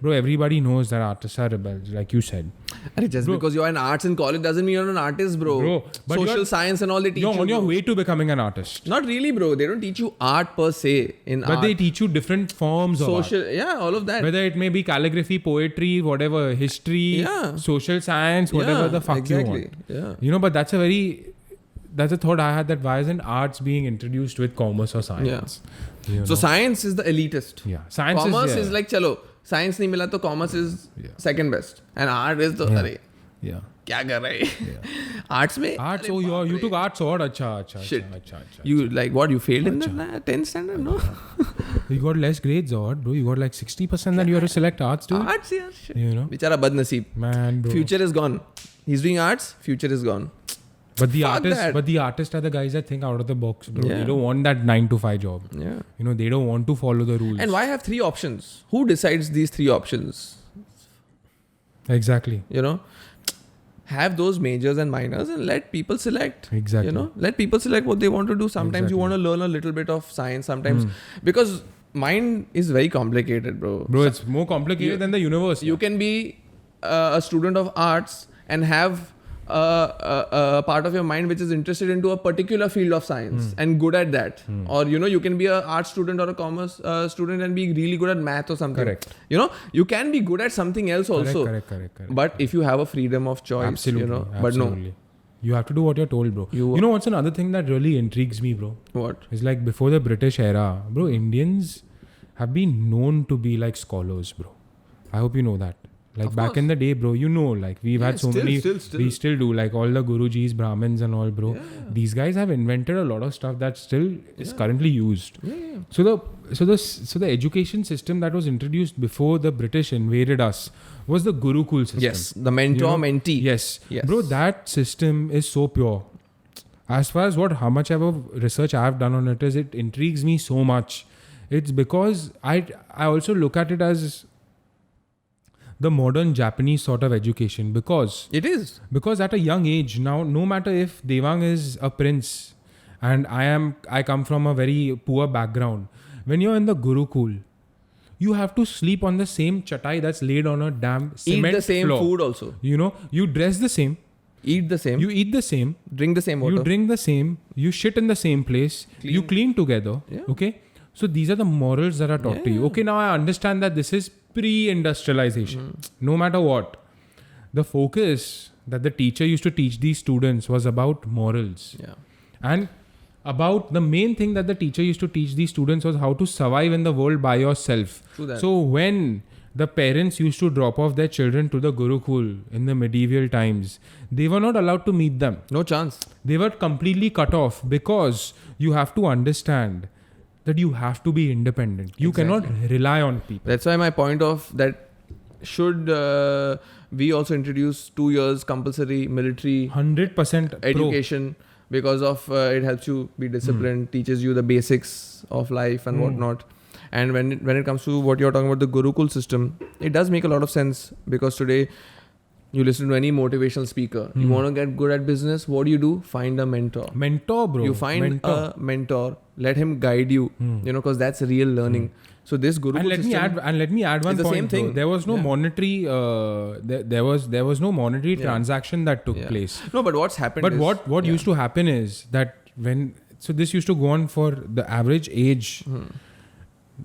bro, everybody knows that artists are rebels, like you said. And just because you're in arts in college doesn't mean you're an artist, bro. But social science and all they teach you. You're on your way to becoming an artist. Not really, bro. They don't teach you art per se in art. But they teach you different forms of art. Yeah, all of that. Whether it may be calligraphy, poetry, whatever, history, social science, whatever the fuck you want. Yeah. You know, but that's a thought I had, that why isn't arts being introduced with commerce or science? Yeah. You know? So science is the elitist. Yeah. Science commerce is like, chalo, science nahi mila to commerce is second best. And art is the, yeah. Kya kar rahe? Arts mein? Arts, you took arts or? Acha. Shit. You like what? You failed in the 10th standard, no? You got less grades or what, bro? You got like 60% that you have to select arts, dude? Arts, yeah. Shit. You know? Bichara badnaseeb. Man, bro. Future is gone. He's doing arts, future is gone. But the artists are the guys that think out of the box, bro. Yeah. They don't want that 9 to 5 job. Yeah. You know, they don't want to follow the rules. And why have 3 options? Who decides these 3 options? Exactly. You know? Have those majors and minors and let people select. Exactly. You know? Let people select what they want to do. Sometimes you want to learn a little bit of science. Sometimes because mind is very complicated, bro. Bro, it's more complicated than the universe. You can be a student of arts and have a part of your mind which is interested into a particular field of science and good at that. Or, you know, you can be an art student or a commerce student and be really good at math or something. Correct. You know, you can be good at something else also. Correct. But if you have a freedom of choice, absolutely, you know, absolutely. but no. You have to do what you're told, bro. You know what's another thing that really intrigues me, bro? What? It's like before the British era, bro, Indians have been known to be like scholars, bro. I hope you know that. Like of back course. in the day, bro, you know, like we've had so many, still. we still do, like all the Gurujis, Brahmins and all, bro. Yeah. These guys have invented a lot of stuff that still is currently used. Yeah. So the education system that was introduced before the British invaded us was the Gurukul system. Yes, the mentor-mentee. Yes. Bro, that system is so pure. As far as how much ever research I have done on it is, it intrigues me so much. It's because I also look at it as the modern Japanese sort of education, because It is. Because at a young age now, no matter if Devang is a prince and I come from a very poor background, when you're in the Gurukul, you have to sleep on the same chatai that's laid on a damn cement Eat the same floor. food also. You know, you dress the same, Eat the same. you eat the same, drink the same water. you drink the same, you shit in the same place, you clean together. Yeah. Okay, so these are the morals that are taught to you. Okay, now I understand that this is pre-industrialization. No matter what, the focus that the teacher used to teach these students was about morals. Yeah. And about the main thing that the teacher used to teach these students was how to survive in the world by yourself. True that. So when the parents used to drop off their children to the Gurukul in the medieval times, they were not allowed to meet them. No chance. They were completely cut off, because you have to understand that you have to be independent. You cannot rely on people. That's why my point of that should we also introduce 2 years compulsory military 100% education because of it helps you be disciplined, teaches you the basics of life and whatnot. And when it comes to what you're talking about, the Gurukul system, it does make a lot of sense because today you listen to any motivational speaker. You want to get good at business, what do? Find a mentor. Mentor, bro. You find a mentor, let him guide you, because that's real learning. So this Gurukul system, let me add one the point. same thing. Bro. There was no monetary. There was no monetary transaction that took place. No, but what's happened? But is, what used to happen is that this used to go on for the average age.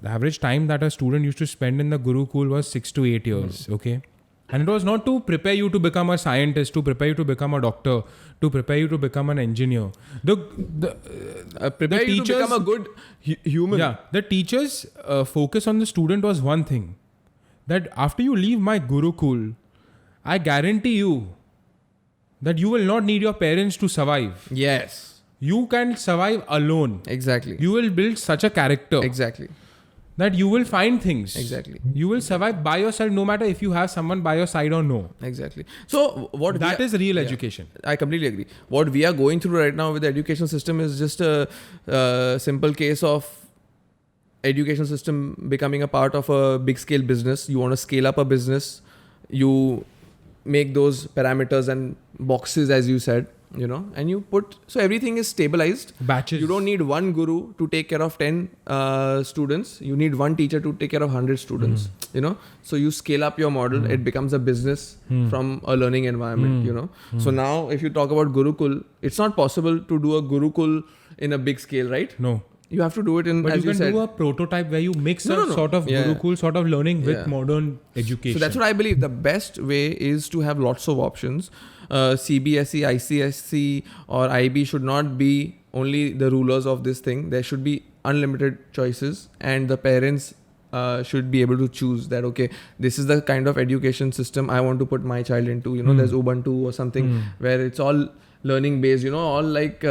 The average time that a student used to spend in the Gurukul was 6 to 8 years. Okay. And it was not to prepare you to become a scientist, to prepare you to become a doctor, to prepare you to become an engineer. Prepare you to become a good human. Yeah, the teachers' focus on the student was one thing. That after you leave my Gurukul, I guarantee you that you will not need your parents to survive. Yes. You can survive alone. Exactly. You will build such a character. Exactly. That you will find things. Exactly. You will survive by yourself no matter if you have someone by your side or no. Exactly. So what that is real education. I completely agree. What we are going through right now with the education system is just a simple case of education system becoming a part of a big scale business. You want to scale up a business. You make those parameters and boxes, as you said, and you put, so everything is stabilized. Batches. You don't need one guru to take care of 10 students. You need one teacher to take care of 100 students, So you scale up your model. It becomes a business from a learning environment, So now if you talk about Gurukul, it's not possible to do a Gurukul in a big scale, right? No. You have to do it in, but as you can said. do a prototype where you mix No. sort of Gurukul sort of learning with modern education. So that's what I believe. The best way is to have lots of options. CBSE, ICSE or IB should not be only the rulers of this thing. There should be unlimited choices, and the parents should be able to choose that, okay, this is the kind of education system I want to put my child into. There's Ubuntu or something where it's all learning based, all like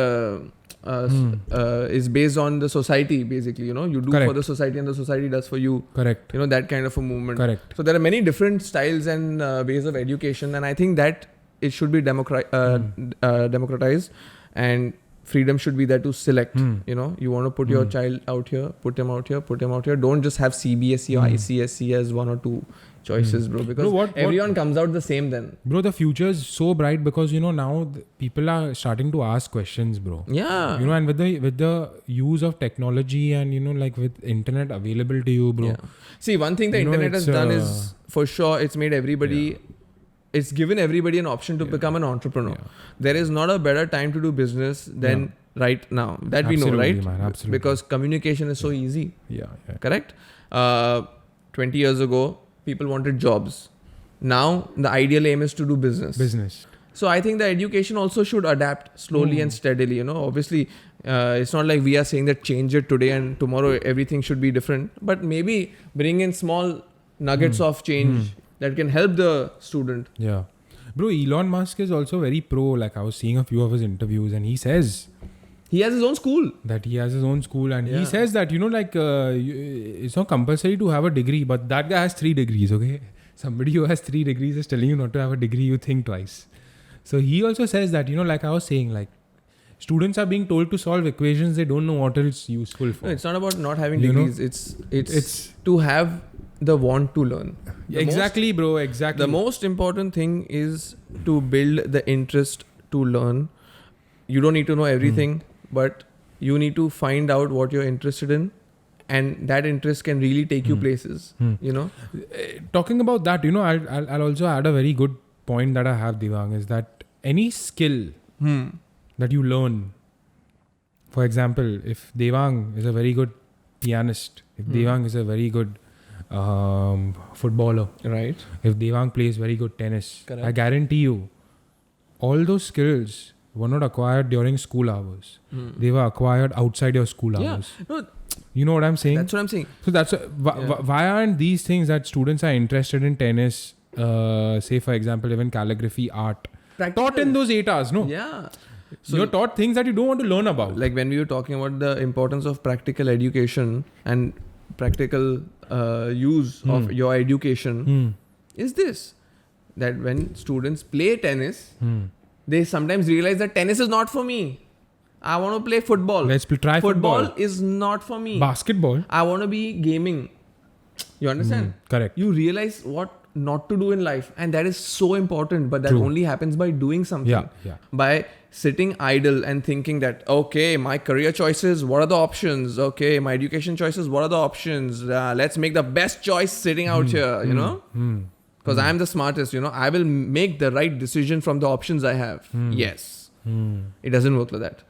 is based on the society, basically. You do Correct. for the society and the society does for you. Correct. That kind of a movement. Correct. So there are many different styles and ways of education, and I think that it should be democratized, and freedom should be there to select. You want to put your child out here, put him out here, put him out here. Don't just have CBSE or ICSE as one or two choices, bro, because everyone comes out the same then. Bro, the future is so bright because now people are starting to ask questions, bro. Yeah. And with the use of technology and like with internet available to you, bro. Yeah. See, one thing the internet has done is, for sure, it's made everybody, it's given everybody an option to become an entrepreneur. There is not a better time to do business than right now. That absolutely, we know, right? Man, absolutely. Because communication is so easy. Yeah. Correct? 20 years ago, people wanted jobs. Now, the ideal aim is to do business. So I think the education also should adapt slowly and steadily. Obviously, it's not like we are saying that change it today and tomorrow everything should be different. But maybe bring in small nuggets of change that can help the student. Yeah. Bro, Elon Musk is also very pro. Like, I was seeing a few of his interviews and he says he has his own school. That he has his own school, and he says that, it's not compulsory to have a degree, but that guy has 3 degrees, okay? Somebody who has 3 degrees is telling you not to have a degree, you think twice. So he also says that, like I was saying, like, students are being told to solve equations they don't know what it's useful for. No, it's not about not having degrees. It's to have the want to learn. Exactly, bro. Exactly. The most important thing is to build the interest to learn. You don't need to know everything, but you need to find out what you're interested in, and that interest can really take you places. Talking about that, I'll also add a very good point that I have, Devang, is that any skill that you learn, for example, if Devang is a very good pianist, if Devang is a very good footballer, right? If Devang plays very good tennis, correct, I guarantee you, all those skills were not acquired during school hours. They were acquired outside your school hours. No, you know what I'm saying? That's what I'm saying. So that's why aren't these things that students are interested in tennis, say for example, even calligraphy, art, taught in those 8 hours? No. Yeah. So you're taught things that you don't want to learn about. Like when we were talking about the importance of practical education and practical use of your education, is this, that when students play tennis, Hmm. they sometimes realize that tennis is not for me. I want to play football. Let's try football. Is not for me. Basketball. I want to be gaming. You understand? Correct. You realize what not to do in life, and that is so important. But that True. only happens by doing something. Yeah. By sitting idle and thinking that, okay, my career choices, what are the options? Okay, my education choices, what are the options? Let's make the best choice sitting out here, you know? Because I'm the smartest, you know? I will make the right decision from the options I have. Yes. It doesn't work like that.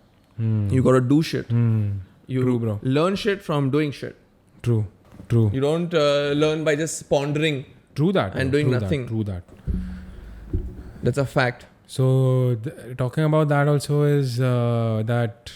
You gotta do shit. You True, bro. learn shit from doing shit. True. You don't learn by just pondering. True that. And bro. doing True nothing. That. True that. That's a fact. So talking about that also is that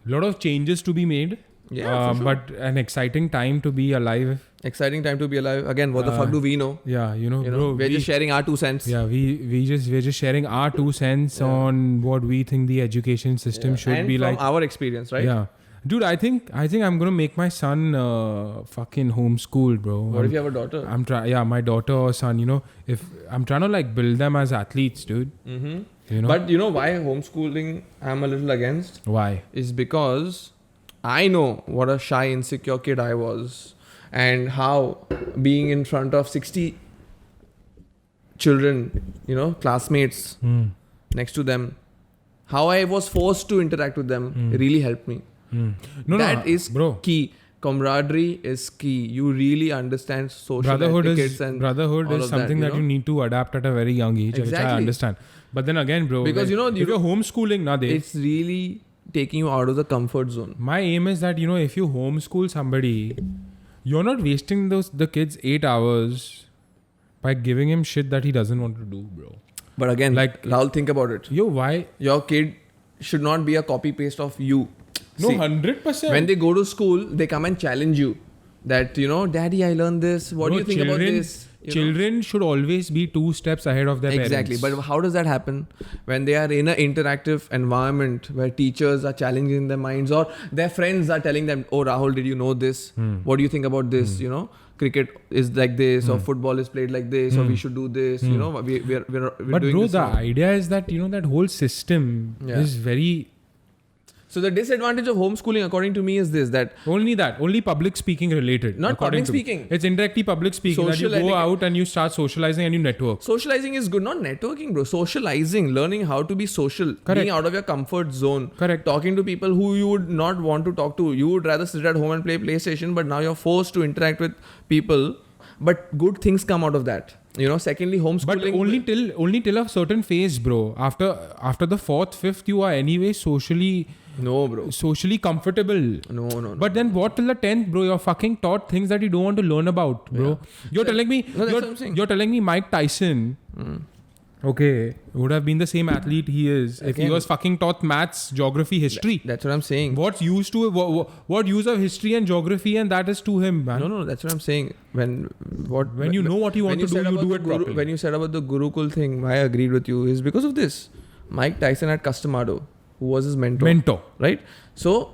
a lot of changes to be made. Yeah, for sure. But an exciting time to be alive. Exciting time to be alive. Again, what the fuck do we know? Yeah, you know, bro. We're just sharing our 2 cents. Yeah, we're just sharing our 2 cents on what we think the education system should and be from like. our experience, right? Yeah, dude, I think I'm gonna make my son fucking homeschooled, bro. What if you have a daughter? I'm trying. Yeah, my daughter or son. You know, if I'm trying to like build them as athletes, dude. Mm-hmm. You know, But you know why homeschooling I'm a little against? why? Is because I know what a shy, insecure kid I was, and how being in front of 60 children, you know, classmates next to them, how I was forced to interact with them really helped me. That is bro. key. Camaraderie is key. You really understand social Brotherhood etiquettes is and brotherhood all is of something that know? you need to adapt at a very young age, which I Exactly. understand. But then again, bro, Because, you know, if you're homeschooling, It's really taking you out of the comfort zone. my aim is that, you know, if you homeschool somebody, you're not wasting the kids 8 hours by giving him shit that he doesn't want to do, bro. But again, Like- Rahul, think about it. Yo, why? Your kid should not be a copy paste of you. No, See, 100%. when they go to school, they come and challenge you. That, you know, Daddy, I learned this. What do you think about this? You know? Children should always be 2 steps ahead of their Exactly. parents. But how does that happen? When they are in an interactive environment where teachers are challenging their minds, or their friends are telling them, oh, Rahul, did you know this? What do you think about this? You know, cricket is like this, or football is played like this, or we should do this. You know, we're But doing bro, this the wrong. idea is that, you know, that whole system Yeah. is very... So the disadvantage of homeschooling, according to me, is this, that Only public speaking related. Not according public to me. speaking. It's indirectly public speaking that you Social go etiquette. out and you start socializing and you network. socializing is good, not networking, bro. Socializing, learning how to be social, Correct. being out of your comfort zone, Correct. talking to people who you would not want to talk to. You would rather sit at home and play PlayStation, but now you're forced to interact with people. But good things come out of that. You know. Secondly, homeschooling. But only till a certain phase, bro. After the 4th, 5th, you are anyway socially comfortable. No. But then what till the 10th, bro? You're fucking taught things that you don't want to learn about, bro. You're telling me No, that's what I'm saying. you're telling me Mike Tyson, okay, would have been the same athlete he is if he Again. was fucking taught maths, geography, history. That's what I'm saying. What use of history and geography and that is to him, man. No, that's what I'm saying. When you know what you want to do, said you about do the it properly. When you said about the Gurukul thing, I agreed with you. Is because of this. Mike Tyson had Customado, who was his mentor. Right? So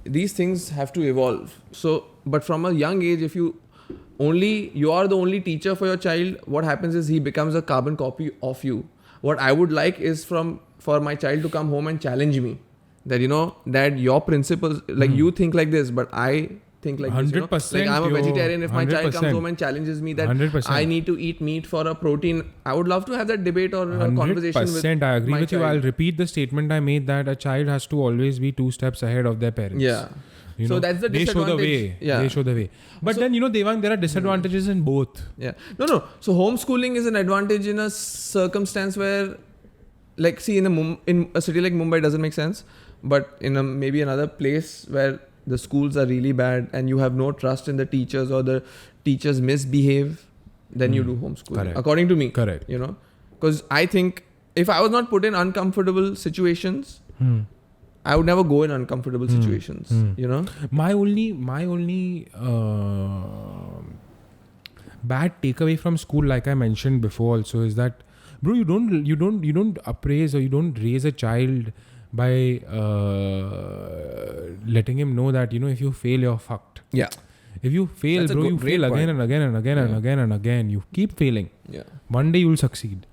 these things have to evolve. So, but from a young age, if you are the only teacher for your child, what happens is he becomes a carbon copy of you. What I would like is for my child to come home and challenge me. That, you know, that your principles, like you think like this, but I think like this. You know? 100%, Like I'm a yo, vegetarian. If my child comes 100%. home and challenges me that 100%. I need to eat meat for a protein, I would love to have that debate or a conversation with 100%. I agree my with you. child. I'll repeat the statement I made that a child has to always be 2 steps ahead of their parents. Yeah. You So know, that's the they show the disadvantage. way. Yeah. They show the way. But So- then, you know, Devang, there are disadvantages in both. Yeah. No. So homeschooling is an advantage in a circumstance where, like, see, in a city like Mumbai doesn't make sense, but in maybe another place where the schools are really bad and you have no trust in the teachers, or the teachers misbehave, then you do homeschooling. Correct. According to me. Correct. You know, because I think if I was not put in uncomfortable situations, I would never go in uncomfortable situations. You know. My only bad takeaway from school, like I mentioned before also, is that, bro, you don't appraise or you don't raise a child by letting him know that, you know, if you fail, you're fucked. Yeah. If you fail, That's a bro, you great fail point. again and again and again and Yeah. again and again. You keep failing. Yeah. One day you'll succeed.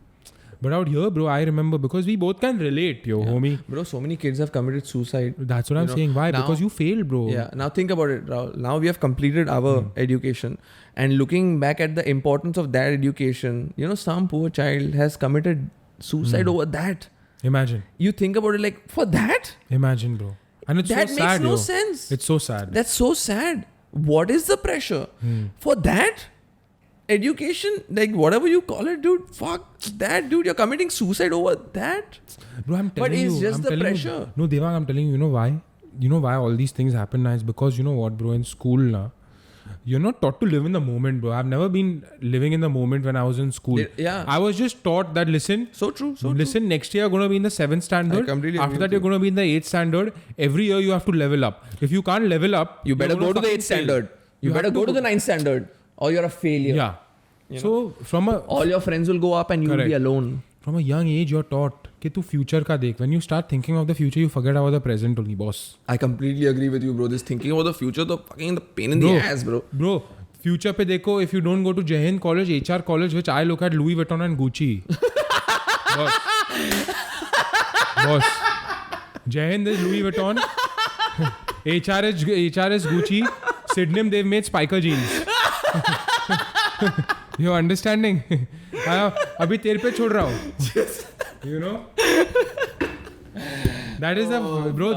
But out here, bro, I remember because we both can relate, yo, homie. Bro, so many kids have committed suicide. That's what I'm know, saying. Why? now- Because you failed, bro. Yeah. Now think about it, Rahul. Now we have completed our education, and looking back at the importance of that education, some poor child has committed suicide over that. Imagine. You think about it like, for that? Imagine, bro. And it's That so makes sad, no yo. sense. It's so sad. That's so sad. What is the pressure? For that? Education, like whatever you call it, dude, fuck that, dude. You're committing suicide over that? Bro, I'm telling But you. it's just I'm the telling pressure. You, no, Devang, I'm telling you, you know why? You know why all these things happen now? It's because, you know what, bro, in school now, you're not taught to live in the moment, bro. I've never been living in the moment when I was in school. Yeah. I was just taught that, listen, So true. So listen, next year you're going to be in the 7th standard. I completely After agree that, with you're you. going to be in the 8th standard. Every year you have to level up. If you can't level up, You better you're gonna go to the fucking 8th fail. standard. You better have go to the 9th standard, or you're a failure. Yeah. So, from All your friends will go up and you will be Correct. alone. a young age, you're taught कि तू future का देख. When you start thinking of the future, you forget about the present only, boss. I completely agree with you, bro. This thinking about the future, the pain in Bro. the ass, bro. Bro, future pe dekho, if you don't go to Jai Hind College, HR college, which I look at Louis Vuitton and Gucci. Boss. Jai Hind is Louis Vuitton. HR is Gucci. Sydenham, they've made spiker jeans. You're understanding? अभी तेरे पे छोड़ रहा हूँ. You know? That is bro.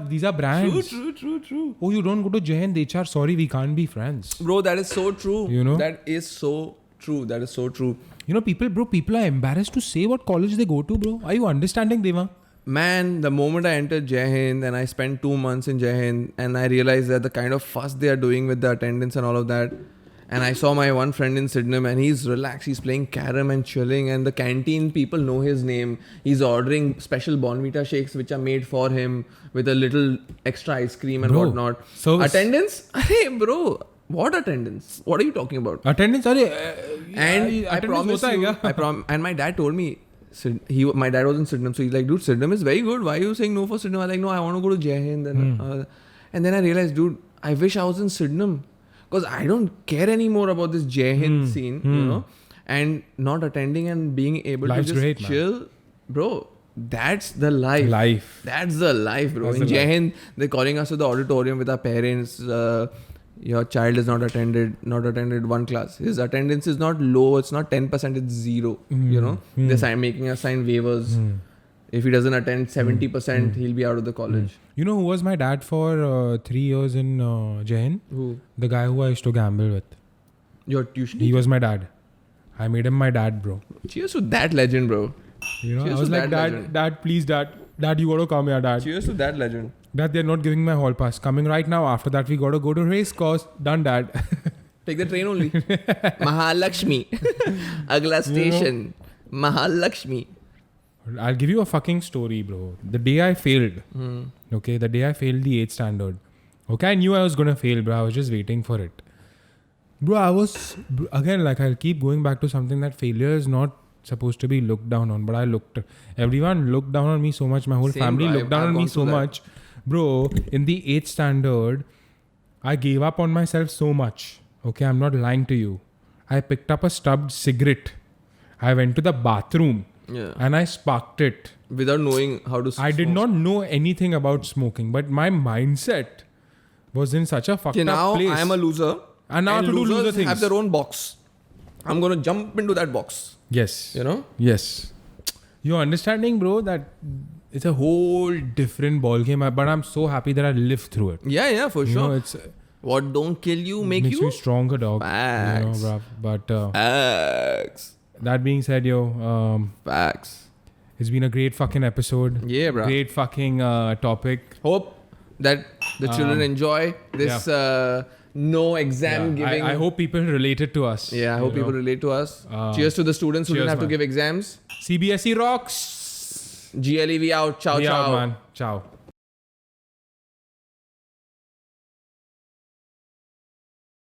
These are brands. True. Oh, you don't go to Jai Hind HR. Sorry, we can't be friends. Bro, that is so true. You know? That is so true. That is so true. You know, people are embarrassed to say what college they go to, bro. Are you understanding, Deva? Man, the moment I entered Jai Hind and I spent 2 months in Jai Hind and I realized that the kind of fuss they are doing with the attendance and all of that. And I saw my one friend in Sydenham and he's relaxed. He's playing carom and chilling. And the canteen people know his name. He's ordering special Bonvita shakes which are made for him with a little extra ice cream and Bro, whatnot. service. Attendance? Hey, bro. What attendance? What are you talking about? Attendance, And I attendance promise hota hai you, kya? and my dad told me, my dad was in Sydenham, so he's like, dude, Sydenham is very good. Why are you saying no for Sydenham? I'm like, no, I want to go to Jai Hind. And then I realized, dude, I wish I was in Sydenham because I don't care anymore about this Jai Hind scene, you know, and not attending and being able Life's to just great, man. chill, bro. That's the life. Life. That's the life, bro. That's In the Jai life. Hind, they're calling us to the auditorium with our parents. Your child is not attended one class. His attendance is not low. It's not 10%. It's 0. You know, they're making us sign waivers. If he doesn't attend 70%, he'll be out of the college. You know who was my dad for 3 years in Jai Hind? Who? The guy who I used to gamble with. Your tuition. He was my dad. I made him my dad, bro. Cheers to that legend, bro. You know, Cheers I was to like, that legend. dad, please, dad, you gotta come here, dad. Cheers to that legend. Dad, they're not giving my hall pass. Coming right now. After that, we gotta go to race course. Done, dad. Take the train only. Mahalakshmi. Agla station. Mahalakshmi. I'll give you a fucking story, bro. The day I failed, okay, the day I failed the 8th standard, okay, I knew I was gonna fail, bro. I was just waiting for it. Bro, again, like, I'll keep going back to something that failure is not supposed to be looked down on, but everyone looked down on me so much. My whole Same, family bro. looked down I've on me gone so through that. much. Bro, in the 8th standard, I gave up on myself so much. Okay, I'm not lying to you. I picked up a stubbed cigarette. I went to the bathroom Yeah. and I sparked it. Without knowing how to I did smoke. not know anything about smoking, but my mindset was in such a fucked Okay, now up place. I am a loser. And now I have to do losers loser things. have their own box. I'm going to jump into that box. Yes. You know? Yes. You're understanding, bro, that it's a whole different ball game. But I'm so happy that I lived through it. Yeah, for You sure. know, it's What don't kill you makes make you stronger, dog. Facts. You know, bruv. But Facts. that being said, Facts. it's been a great fucking episode. Yeah, bro. Great fucking topic. Hope that the children enjoy this no exam Yeah, giving. I hope people related to us. Yeah, I hope people relate to us. Cheers to the students who cheers, didn't have to man. give exams. CBSE rocks. GLEV out. Ciao, We ciao. out, man. Ciao.